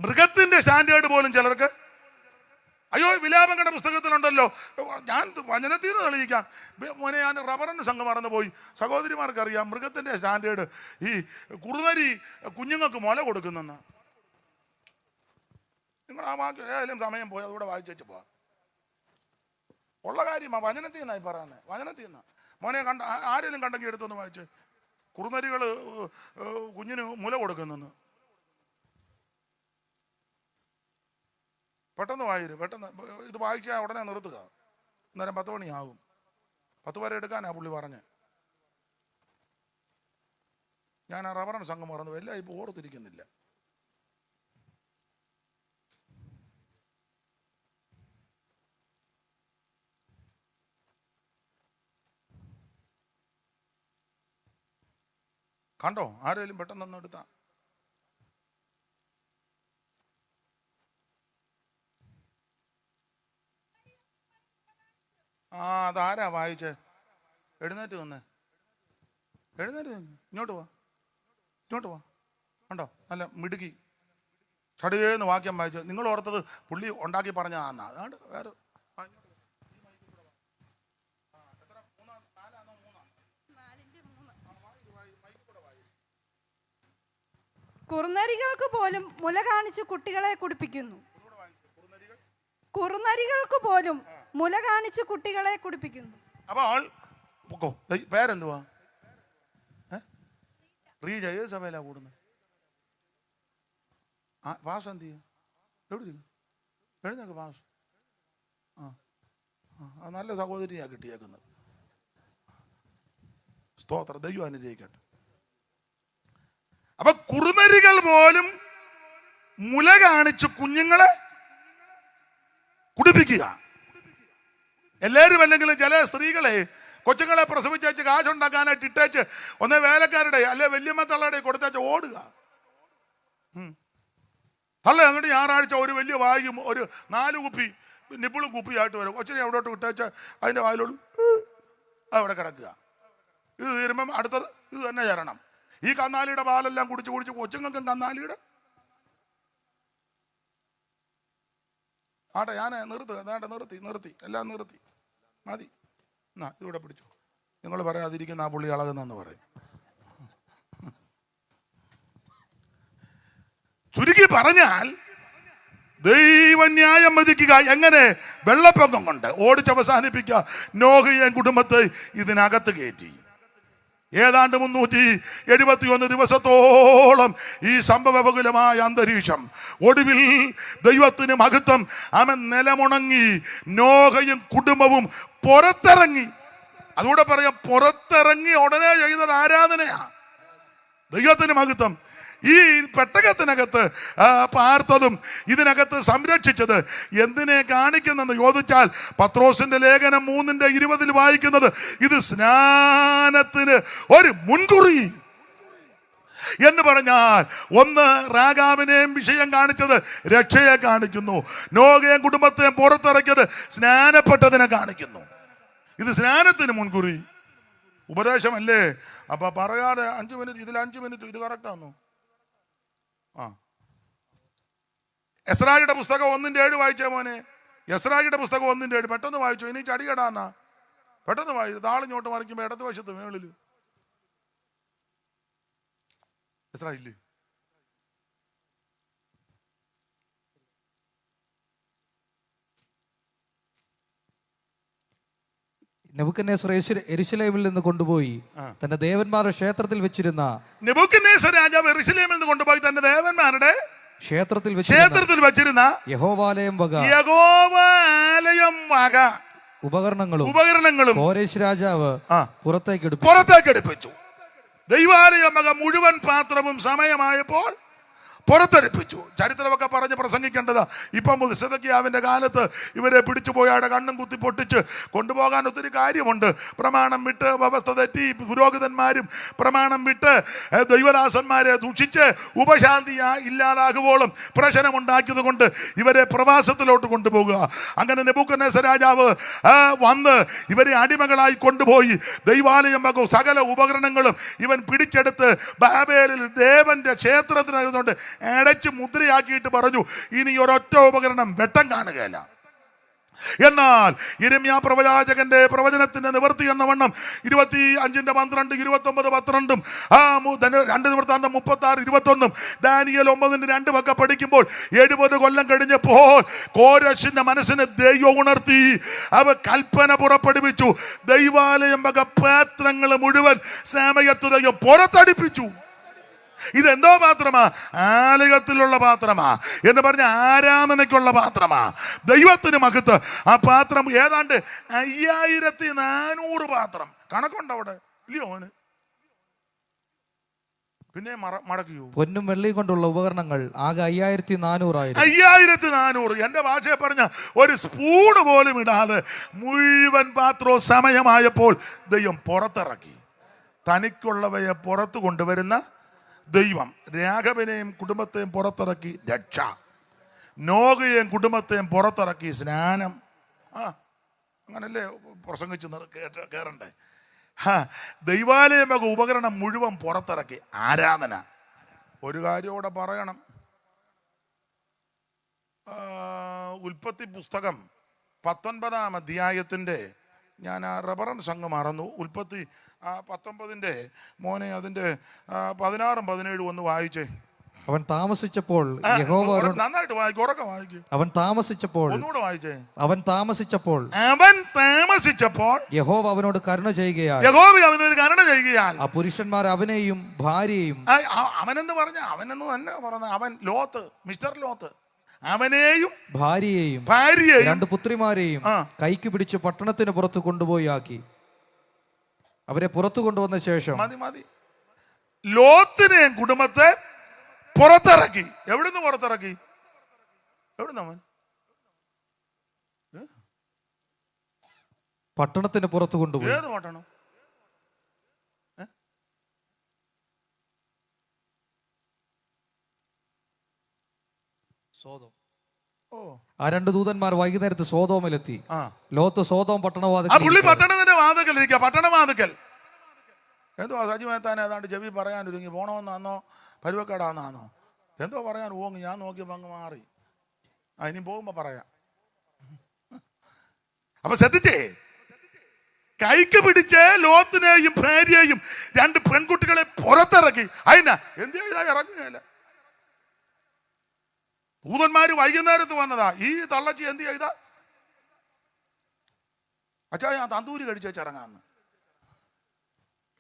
മൃഗത്തിന്റെ സ്റ്റാൻഡേർഡ് പോലും ചിലർക്ക്. അയ്യോ, വിലാപങ്ങളുടെ പുസ്തകത്തിലുണ്ടല്ലോ, ഞാൻ വചനത്തിൽ നിന്ന് തെളിയിക്കാം. മോനെ, ഞാൻ റബ്ബറിന് സംഘം മറന്നു പോയി. സഹോദരിമാർക്കറിയാം മൃഗത്തിന്റെ സ്റ്റാൻഡേർഡ്. ഈ കുറുനരി കുഞ്ഞുങ്ങൾക്ക് മുല കൊടുക്കുന്നെന്ന്. നിങ്ങൾ ആ വാക്ക് ഏതായാലും സമയം പോയി അതുകൂടെ വായിച്ചു പോവാം. ഉള്ള കാര്യമാ, വചനത്തിൽ നിന്നായി പറയുന്നത്. വചനത്തിൽ നിന്നാ. മോനെ ആരെങ്കിലും കണ്ടെങ്കിൽ എടുത്തൊന്ന് വായിച്ച്. കുറുനരികൾ കുഞ്ഞിന് മുല കൊടുക്കുന്നെന്ന്. പെട്ടെന്ന് പെട്ടെന്ന് ഇത് വായിക്കുക, ഉടനെ നിർത്തുക. അന്നേരം 10 മണിയാകും. 10 വരെ എടുക്കാനാ പുള്ളി പറഞ്ഞ്. ഞാൻ ആ റബ്ബറിന് സംഘം മറന്നു, എല്ലാം ഇപ്പോൾ ഓർത്തിരിക്കുന്നില്ല. കണ്ടോ? ആരെങ്കിലും പെട്ടെന്ന് എടുത്താ. അതാരാ വായിച്ചേ? എഴുന്നേറ്റ് വന്ന് ഇങ്ങോട്ട് വാ. കണ്ടോ? നല്ല മിടുക്കി ചടുകേന്ന് വാക്യം വായിച്ചു. നിങ്ങൾ ഓർത്തത് പുള്ളി ഉണ്ടാക്കി പറഞ്ഞാന്നാ. അതാണ്ട് വേറെ. കുറുനരികൾക്ക് പോലും മുല കാണിച്ച് കുട്ടികളെ കുടിപ്പിക്കുന്നു. കുറുനരികൾക്ക് പോലും മുല കാണിച്ച് കുട്ടികളെ കുടിപ്പിക്കുന്നു. അപ്പോൾ പേരെന്തുവാ? റീജ. ഏത് സഭയിലാ കൂടുന്നത്? പാസ് എന്ത് ചെയ്യും? എവിടെ എഴുന്നേക്ക് പാസ്. നല്ല സഹോദരിയാ കിട്ടിയേക്കുന്നത്. സ്തോത്രം, ദൈവം അനുഗ്രഹിക്കട്ടെ. അപ്പൊ കുറുനരികൾ പോലും മുല കാണിച്ച് കുഞ്ഞുങ്ങളെ കുടിപ്പിക്കുക. എല്ലാവരും അല്ലെങ്കിലും ചില സ്ത്രീകളെ കൊച്ചുങ്ങളെ പ്രസവിച്ചേച്ച് കാശുണ്ടാക്കാനായിട്ട് ഇട്ടേച്ച് ഒന്നേ വേലക്കാരുടെ അല്ലെ വല്യമ്മ തള്ളയുടെ കൊടുത്തേച്ച് ഓടുക. തള്ള അങ്ങോട്ട് ഞായറാഴ്ച ഒരു വലിയ വായും ഒരു 4 കുപ്പി നിപ്പിളും കുപ്പിയായിട്ട് വരും. കൊച്ചിനെ എവിടോട്ട് വിട്ടേച്ച് അതിൻ്റെ വായിലോട് അവിടെ കിടക്കുക. ഇത് തീരുമ്പം അടുത്തത് ഇത് തന്നെ ചേരണം. ഈ കന്നാലിയുടെ പാലെല്ലാം കുടിച്ച് കൊച്ചുങ്ങൾക്കും കന്നാലിയുടെ ഞാൻ നിർത്തി എല്ലാം നിർത്തി മതി. എന്നാ ഇതിവിടെ പിടിച്ചു. നിങ്ങൾ പറയാതിരിക്കുന്ന ആ പുള്ളി അളകുന്നെന്ന് പറയും. ചുരുക്കി പറഞ്ഞാൽ ദൈവന്യായം വിധിക്കുക. എങ്ങനെ? വെള്ളപ്പൊക്കം കൊണ്ട് ഓടിച്ചവസാനിപ്പിക്കുക. നോഹയും കുടുംബത്തെ ഇതിനകത്ത് കയറ്റി. ഏതാണ്ട് 371 ദിവസത്തോളം ഈ സംഭവബഹുലമായ അന്തരീക്ഷം. ഒടുവിൽ ദൈവത്തിന് മഹത്വം. അവൻ നിലമുണങ്ങി. നോഹയും കുടുംബവും പുറത്തിറങ്ങി. അതുകൂടെ പറയാം, പുറത്തിറങ്ങി ഉടനെ ചെയ്യുന്നത് ആരാധനയാ. ദൈവത്തിന് മഹത്വം. ഈ പെട്ടകത്തിനകത്ത് പാർത്തതും ഇതിനകത്ത് സംരക്ഷിച്ചത് എന്തിനെ കാണിക്കുന്നെന്ന് ചോദിച്ചാൽ പത്രോസിന്റെ ലേഖനം 3:20 വായിക്കുന്നത് ഇത് സ്നാനത്തിന് ഒരു മുൻകുറി. എന്ന് പറഞ്ഞാൽ ഒന്ന്, രാഗാവിനെയും വിഷയം കാണിച്ചത് രക്ഷയെ കാണിക്കുന്നു. നോഹയെയും കുടുംബത്തെയും പുറത്തിറക്കിയത് സ്നാനപ്പെട്ടതിനെ കാണിക്കുന്നു. ഇത് സ്നാനത്തിന് മുൻകുറി ഉപദേശമല്ലേ? അപ്പൊ പറയാതെ 5 മിനിറ്റ്, ഇതിൽ 5 മിനിറ്റ്, ഇത് കറക്റ്റാണോ? എസ്രായിയുടെ പുസ്തകം 1:7 വായിച്ചേ മോനെ. എസ്രായിയുടെ പുസ്തകം 1:7 പെട്ടെന്ന് വായിച്ചു. ഇനി ചടികടാന്നാ, പെട്ടെന്ന് വായിച്ചു. താളിഞ്ഞോട്ട് മറിക്കുമ്പോ ഇടത് വശത്ത് മേളില് എസ്രായില്ലേ? നെബൂഖദ്നേസർ യെരൂശലേമിൽ നിന്ന് കൊണ്ടുപോയി തന്റെ ദേവന്മാരുടെ ക്ഷേത്രത്തിൽ വെച്ചിരുന്ന നെബൂഖദ്നേസർ രാജാവ് യെരൂശലേമിൽ നിന്ന് കൊണ്ടുപോയി തന്റെ ദേവന്മാരുടെ ക്ഷേത്രത്തിൽ വെച്ചിരുന്ന യഹോവാലയം വക ഉപകരണങ്ങളും കോരേശ് രാജാവ് പുറത്തേക്കെടുപ്പിച്ചു. ദൈവാലയം വക മുഴുവൻ പാത്രവും സമയമായപ്പോൾ പുറത്തെടുപ്പിച്ചു. ചരിത്രമൊക്കെ പറഞ്ഞ് പ്രസംഗിക്കേണ്ടതാ. ഇപ്പം സിദക്കിയാവിന്റെ കാലത്ത് ഇവരെ പിടിച്ചുപോയാടെ കണ്ണും കുത്തി പൊട്ടിച്ച് കൊണ്ടുപോകാൻ ഒത്തിരി കാര്യമുണ്ട്. പ്രമാണം വിട്ട് വ്യവസ്ഥ തെറ്റി പുരോഹിതന്മാരും പ്രമാണം വിട്ട് ദൈവദാസന്മാരെ ദൂഷിച്ച് ഉപശാന്തി ഇല്ലാതാകുവോളം പ്രശ്നമുണ്ടാക്കിയത് കൊണ്ട് ഇവരെ പ്രവാസത്തിലോട്ട് കൊണ്ടുപോകുക. അങ്ങനെ നെബൂഖദ്നേസർ രാജാവ് വന്ന് ഇവരെ അടിമകളായി കൊണ്ടുപോയി ദൈവാലയം വക സകല ഉപകരണങ്ങളും ഇവൻ പിടിച്ചെടുത്ത് ബാബേലിൽ ദേവന്റെ ക്ഷേത്രത്തിനകത്തുകൊണ്ട് അടച്ച് മുദ്രയാക്കിയിട്ട് പറഞ്ഞു, ഇനി ഒരൊറ്റ ഉപകരണം വെട്ടം കാണുകയില്ല. എന്നാൽ യിരെമ്യാ പ്രവാചകന്റെ പ്രവചനത്തിന്റെ നിവൃത്തി എന്ന വണ്ണം 25:12, 29:12, 2 വൃത്താന്തം 36:21, ദാനിയേൽ 9:2 ഒക്കെ പഠിക്കുമ്പോൾ 70 കൊല്ലം കഴിഞ്ഞപ്പോൾ കോരശിന്റെ മനസ്സിനെ ദൈവം ഉണർത്തി. അവ കൽപ്പന പുറപ്പെടുവിച്ചു. ദൈവാലയം വക പാത്രങ്ങൾ മുഴുവൻ സമയത്ത് ദൈവം പുറത്തടിപ്പിച്ചു. ഇതെന്തോ പാത്രമാ? ആലയത്തിലുള്ള പാത്രമാ എന്ന് പറഞ്ഞ ആരാധനയ്ക്കുള്ള പാത്രമാ. ദൈവത്തിന് മഹത്വം. ആ പാത്രം ഏതാണ്ട് 5400 പാത്രം കണക്കുണ്ട് അവിടെ, ഇല്ലയോ? പിന്നെ മടക്കിയോ? പൊന്നും വെള്ളിയും കൊണ്ടുള്ള ഉപകരണങ്ങൾ ആകെ 5400. 5400. എന്റെ ഭാഷയെ പറഞ്ഞ ഒരു സ്പൂണ് പോലും ഇടാതെ മുഴുവൻ പാത്രവും സമയമായപ്പോൾ ദൈവം പുറത്തിറക്കി. തനിക്കുള്ളവയെ പുറത്തു കൊണ്ടുവരുന്ന ദൈവം രാഘവനെയും കുടുംബത്തെയും പുറത്തിറക്കി രക്ഷ, നോഹയെയും കുടുംബത്തെയും പുറത്തിറക്കി സ്നാനം. അങ്ങനല്ലേ പ്രസംഗിച്ച് കയറണ്ടേ? ദൈവാലയം വക ഉപകരണം മുഴുവൻ പുറത്തിറക്കി ആരാധന. ഒരു കാര്യം കൂടെ പറയണം. ഉൽപ്പത്തി പുസ്തകം 19-ാം അധ്യായത്തിൻ്റെ, ഞാൻ ആ റെഫറൻസ് അങ്ങ് മറന്നു. ഉൽപ്പത്തി 19 മോനെ അതിന്റെ 16, 17 ഒന്ന് വായിച്ചേ. അവൻ താമസിച്ചപ്പോൾ നന്നായിട്ട് വായിക്കും, ഉറക്കെ വായിക്കും. അവൻ താമസിച്ചപ്പോൾ ഒന്നുകൂടെ വായിച്ചേ. അവൻ താമസിച്ചപ്പോൾ യഹോവ അവനോട് കരുണ ചെയ്യുകയാൽ ആ പുരുഷന്മാർ അവനെയും ഭാര്യയെയും, അവനെന്ന് പറഞ്ഞ അവനെന്ന് തന്നെ പറഞ്ഞ അവൻ ലോത്ത്, മിസ്റ്റർ ലോത്ത്, അവനെയും ഭാര്യയെയും 2 പുത്രിമാരെയും കൈക്ക് പിടിച്ച് പട്ടണത്തിന് പുറത്ത് കൊണ്ടുപോയി ആക്കി. അവരെ പുറത്തു കൊണ്ടുവന്ന ശേഷം മതി ലോത്തിനെയും കുടുംബത്തെ പുറത്തിറക്കി. എവിടുന്ന് പുറത്തിറക്കി? എവിടുന്ന്? അവൻ പട്ടണത്തിന് പുറത്ത് കൊണ്ടുപോയി. ഏത് പട്ടണം? സോതോം. ആ 2 ദൂതന്മാർ വൈകുന്നേരത്ത് സോതോമിലെത്തി. ലോത്ത് സോതോം പട്ടണവാതിക്കൽ എന്തോ സജിമേത്താൻ ഏതാണ്ട് ചെവി പറയാൻ ഒരുങ്ങി പോണമെന്നാന്നോ പരുവക്കേടാന്നാന്നോ എന്തോ പറയാൻ പോങ്ങി. ഞാൻ നോക്കിയപ്പോൾ അങ്ങ് മാറി. ഇനി പോകുമ്പോ പറയാം. അപ്പൊ ശ്രദ്ധിച്ചേ, കൈക്ക് പിടിച്ച് ലോത്തിനെയും ഭാര്യയെയും 2 പെൺകുട്ടികളെ പുറത്തിറക്കി. അതിനാ എന്ത് ചെയ്താ? ഇറങ്ങുകയല്ല. ദൂതന്മാര് വൈകുന്നേരത്ത് വന്നതാ. ഈ തള്ളച്ചി എന്ത് ചെയ്താ? അച്ഛാ ഞാൻ തന്തൂരി കഴിച്ചേച്ചിറങ്ങാന്ന്.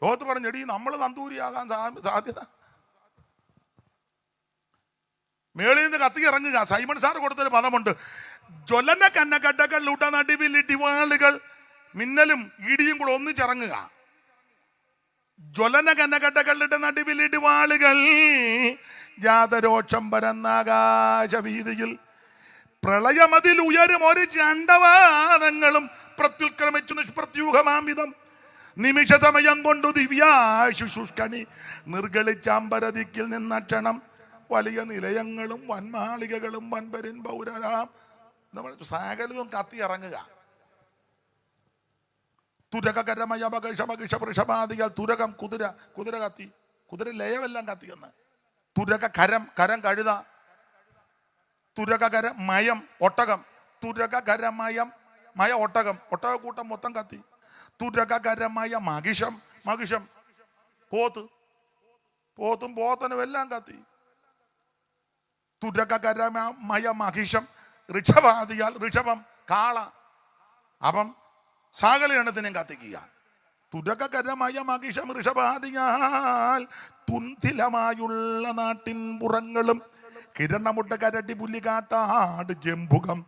ലോകത്ത് പറഞ്ഞെടി നമ്മൾ തന്തൂരിയാകാൻ സാധ്യത. മേളിൽ നിന്ന് കത്തി ഇറങ്ങുക. സൈമൺ സാർ കൊടുത്തൊരു പദമുണ്ട്, ജ്വലന കന്നക്കട്ടകളിലൂട്ട നടുവിലിടിവാളുകൾ, മിന്നലും ഇടിയും കൂടെ ഒന്നിച്ചിറങ്ങുക. ജ്വലന കന്നക്കട്ടകളിലിട്ട നടുവിലിടിവാളുകൾ, ജാതരോക്ഷം പരന്നാകാശവീതിയിൽ, പ്രളയമതിൽ ഉയരും ഒരു ചണ്ടവാദങ്ങളും പ്രത്യുൽക്രമിച്ചു നിഷ്പ്രത്യൂഹമാംവിധം. നിമിഷ സമയം കൊണ്ടു ദിവ്യ ശുശുഷ്കണി നിർഗളിച്ചാമ്പരതിക്കിൽ നിന്നക്ഷണം വലിയ നിലയങ്ങളും വൻമാളികകളും വൻപരിൻ പൗരരാം സകലതും കത്തി ഇറങ്ങുക. തുരകരമയ വൃഷഭാദികൾ തുരകം കുതിര കത്തി, കുതിര ലയമെല്ലാം കത്തിയെന്ന്. തുരക കരം കഴുത, തുരകര മയം ഒട്ടകം, തുരകരമയം മയ ഒട്ടകക്കൂട്ടം മൊത്തം കത്തി. തുരകരമയ മഹിഷം പോത്തും പോത്തനും എല്ലാം കത്തി. തുരകരമയ മഹിഷം ഋഷഭാദിയാൽ ഋഷഭം കാള, അപ്പം സകല എണ്ണത്തിനെയും കത്തിക്കുക. തുരകരമയ മഹിഷം ഋഷഭാദിയാൽ തുന്തിലമായുള്ള നാട്ടിൻ പുറങ്ങളും കിരണമുട്ട കരട്ടി പുല്ലിക്കാട്ടാട് ജംബുകം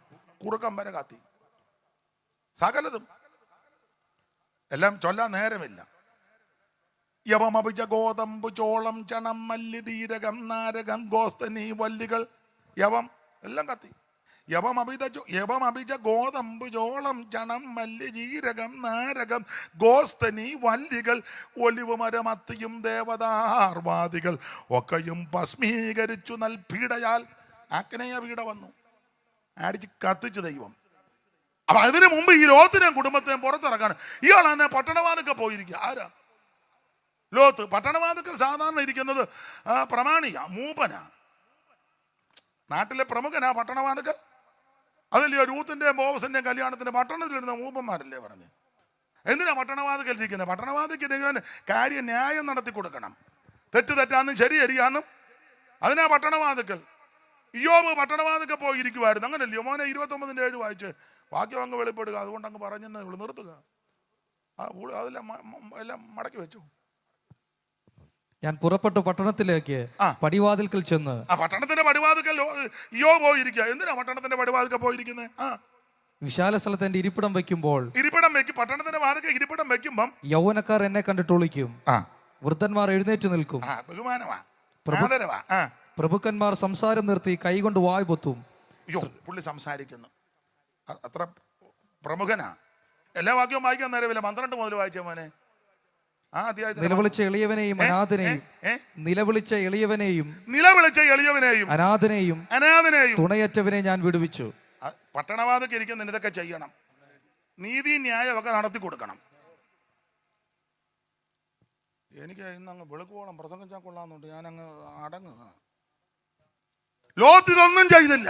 കുറുക്കം വരെ കത്തി. സകലതും എല്ലാം ചൊല്ലാൻ നേരമില്ല. യവമഭിജ ഗോതമ്പ് ചോളം ചണം മല്ലി തീരകം നാരകം ഗോസ്തനി വല്ലികൾ യവം എല്ലാം കത്തി. യവമഭിജ ഗോതമ്പ് ചോളം ചണം മല്ലി ജീരകം നാരകം ഗോസ്തനി വല്ലികൾ ഒലിവ് മരമത്തിയും ദേവതാർവാദികൾ ഒക്കെയും ഭസ്മീകരിച്ചു നൽപീടയാൽ ആഗ്നേയ പീഡ വന്നു, അടിച്ച് കത്തിച്ചു ദൈവം. അപ്പൊ അതിനു മുമ്പ് ഈ ലോത്തിനെയും കുടുംബത്തെയും പുറത്തിറക്കാണ്. ഇയാൾ തന്നെ പട്ടണവാതിൽക്ക് പോയിരിക്കുക. ആരാ? ലോത്ത്. പട്ടണവാതിൽക്കൽ സാധാരണ ഇരിക്കുന്നത് പ്രമാണിയാ, മൂപ്പനാ, നാട്ടിലെ പ്രമുഖനാ പട്ടണവാതിൽക്കൽ. അതല്ലയോ രൂത്തിന്റെയും ബോവസിന്റെയും കല്യാണത്തിന്റെ പട്ടണത്തിലിരുന്ന മൂപ്പന്മാരല്ലേ പറഞ്ഞ്. എന്തിനാ പട്ടണവാതിൽക്കൽ ഇരിക്കുന്നത്? പട്ടണവാതിൽക്ക് ഇരിക്കാൻ കാര്യം ന്യായം നടത്തി കൊടുക്കണം. തെറ്റാന്നും ശരി ശരിയാന്നും അതിനാ പട്ടണവാതിൽക്കൽ. ഇയ്യോബ് പട്ടണവാതിൽക്ക് പോയി ഇരിക്കുമായിരുന്നു. അങ്ങനല്ലയോ മോനെ? 29:7 വായിച്ച് വാക്യം അങ്ങ് വെളിപ്പെടുക. അതുകൊണ്ട് അങ്ങ് പറഞ്ഞെന്ന് ഇവിടെ നിർത്തുക. അതെല്ലാം എല്ലാം മടക്കി വെച്ചു. ഞാൻ പുറപ്പെട്ടു പട്ടണത്തിലേക്ക് പടിവാതിൽക്കൽ ചെന്ന്. പട്ടണത്തിന്റെ പടിവാതിൽക്കൽ ഇയ്യോബ് പോയിരിക്കുക. എന്തിനാ പട്ടണത്തിന്റെ പടിവാതിൽക്കൽ പോയിരിക്കുന്നത്? വിശാല സ്ഥലത്ത് എന്റെ ഇരിപ്പിടം വെക്കുമ്പോൾ പട്ടണത്തിന്റെ വാതിൽക്കൽ ഇരിപ്പിടം വെക്കുമ്പം യൗവനക്കാർ എന്നെ കണ്ടിട്ട് ഒളിക്കും, വൃദ്ധന്മാർ എഴുന്നേറ്റ് നിൽക്കും, പ്രഭുക്കന്മാർ സംസാരം നിർത്തി കൈകൊണ്ട് വായ് പൊത്തും. പുള്ളി സംസാരിക്കുന്നു, അത്ര പ്രമുഖനാ. എല്ലാ വാക്യവും വായിക്കാൻ നേരമില്ല. 12 മുതൽ വായിച്ച മോനെ. നിലവിളിച്ച എളിയവനെയും അനാഥനെയും അനാഥനെയും തുണയറ്റവനെ ഞാൻ വിടുവിച്ചു. പട്ടണവാതിൽക്ക് ഇരിക്കുന്ന ഇതൊക്കെ ചെയ്യണം. നീതി ന്യായമൊക്കെ നടത്തി കൊടുക്കണം. എനിക്ക് ഇന്ന് അങ്ങ് വെളുക്കോളം പ്രസംഗിച്ചാൽ കൊള്ളാന്നുണ്ട്. ഞാൻ അങ്ങ് അടങ്ങുക. ലോത്ത് ഇതൊന്നും ചെയ്തില്ല.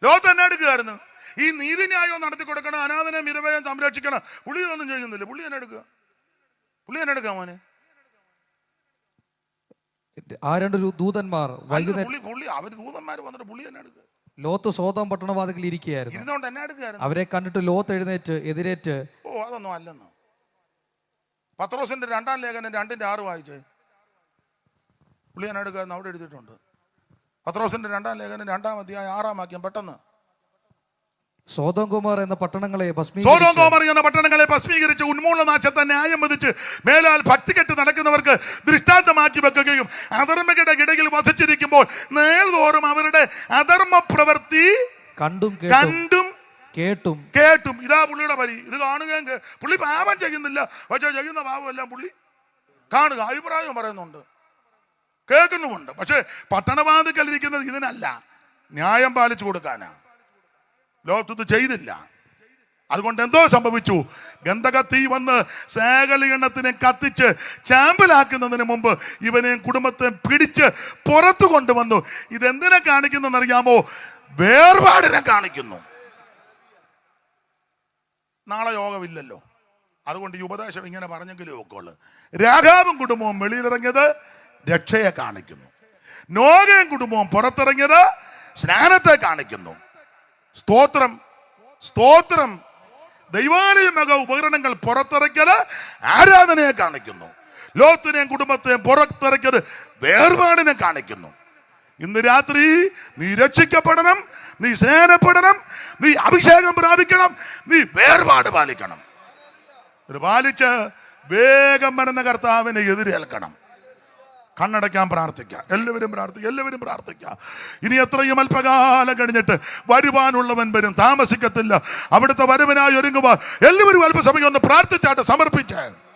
ലോത്ത് എന്നെ എടുക്കുകയായിരുന്നു. ഈ നീതി ന്യായവും നടത്തി കൊടുക്കണം, അനാഥനെ വിധവയും സംരക്ഷിക്കണം. പുള്ളി ഇതൊന്നും ചെയ്യുന്നില്ല. പുള്ളി എന്നെ എടുക്കുക മോനെ. ആ 2 ദൂതന്മാർ അവര് ദൂതന്മാർ വന്നിട്ട് പുള്ളി എന്നെ എടുക്കുക. ലോത്ത് സോദോം പട്ടണവാതിൽക്കൽ ഇരിക്കുകയായിരുന്നു. ഇരുന്നോണ്ട് എന്നെ എടുക്കുകയായിരുന്നു. അവരെ കണ്ടിട്ട് ലോത്ത് എതിരേറ്റ് അതൊന്നും അല്ലെന്ന്. പത്രോസിന്റെ 2-ാം ലേഖനം 2:6 വായിച്ചേ. പുള്ളി എന്നെ എടുക്കുകയായിരുന്നു. അവിടെ എഴുതിയിട്ടുണ്ട്. പത്രോസിന്റെ 2-ാം ലേഖനം 2-ാം അധ്യായം 6-ാം വാക്യം. പെട്ടെന്ന്. സോദോം ഗൊമോർ എന്ന പട്ടണങ്ങളെ ഭസ്മീകരിച്ച് ഉന്മൂലനാശത്തെ ന്യായം വിധിച്ച് മേലാൽ ഭക്തികെട്ട് നടക്കുന്നവർക്ക് ദൃഷ്ടാന്തമാക്കി വെക്കുകയും അധർമ്മയുടെ ഇടയിൽ വസിച്ചിരിക്കുമ്പോൾ നേർതോറും അവരുടെ അധർമ്മ പ്രവൃത്തി കണ്ടും കേട്ടും. ഇതാ പുള്ളിയുടെ പരി. ഇത് കാണുകയും പുള്ളി പാപം ചെയ്യുന്നില്ല, പക്ഷെ ചെയ്യുന്ന പാപമെല്ലാം പുള്ളി കാണുക, അഭിപ്രായം പറയുന്നുണ്ട്, കേൾക്കുന്നുമുണ്ട്. പക്ഷെ പട്ടണവാതിൽക്കൽ ഇരിക്കുന്നത് ഇതിനല്ല, ന്യായം പാലിച്ചു കൊടുക്കാനാ. ലോത്ത് ഇത് ചെയ്തില്ല. അതുകൊണ്ട് എന്തോ സംഭവിച്ചു? ഗന്ധകത്തീ വന്ന് സകലഗണത്തിനെ കത്തിച്ച് ചാമ്പലാക്കുന്നതിന് മുമ്പ് ഇവനെയും കുടുംബത്തെയും പിടിച്ച് പുറത്തു കൊണ്ടുവന്നു. ഇതെന്തിനെ കാണിക്കുന്നറിയാമോ? വേർപാടിനെ കാണിക്കുന്നു. നാളെ യോഗമില്ലല്ലോ, അതുകൊണ്ട് ഈ ഉപദേശം ഇങ്ങനെ പറഞ്ഞെങ്കിലും ഒക്കെയുള്ളു. രാഘാവും കുടുംബവും വെളിയിലിറങ്ങിയത് രക്ഷയെ കാണിക്കുന്നു. നോഹയും കുടുംബവും പുറത്തിറങ്ങിയത് സ്നാനത്തെ കാണിക്കുന്നു. സ്തോത്രം. ദൈവാലയ മക ഉപകരണങ്ങൾ പുറത്തിറക്കിയത് ആരാധനയെ കാണിക്കുന്നു. ലോത്തിനെയും കുടുംബത്തെയും പുറത്തിറക്കിയത് വേർപാടിനെ കാണിക്കുന്നു. ഇന്ന് രാത്രി നീ രക്ഷിക്കപ്പെടണം, നീ സ്നേഹപ്പെടണം, നീ അഭിഷേകം പ്രാപിക്കണം, നീ വേർപാട് പാലിക്കണം. ഇത് പാലിച്ച് വേഗം വരുന്ന കർത്താവിനെ എതിരേൽക്കണം. കണ്ണടയ്ക്കാൻ പ്രാർത്ഥിക്കാം. എല്ലാവരും പ്രാർത്ഥിക്കാം. ഇനി എത്രയും അല്പകാലം കഴിഞ്ഞിട്ട് വരുവാനുള്ളവൻ വരും, താമസിക്കത്തില്ല. അവിടുത്തെ വരവിനായി ഒരുങ്ങുവാൻ എല്ലാവരും അല്പസമയം ഒന്ന് പ്രാർത്ഥിച്ചാട്ട് സമർപ്പിച്ച്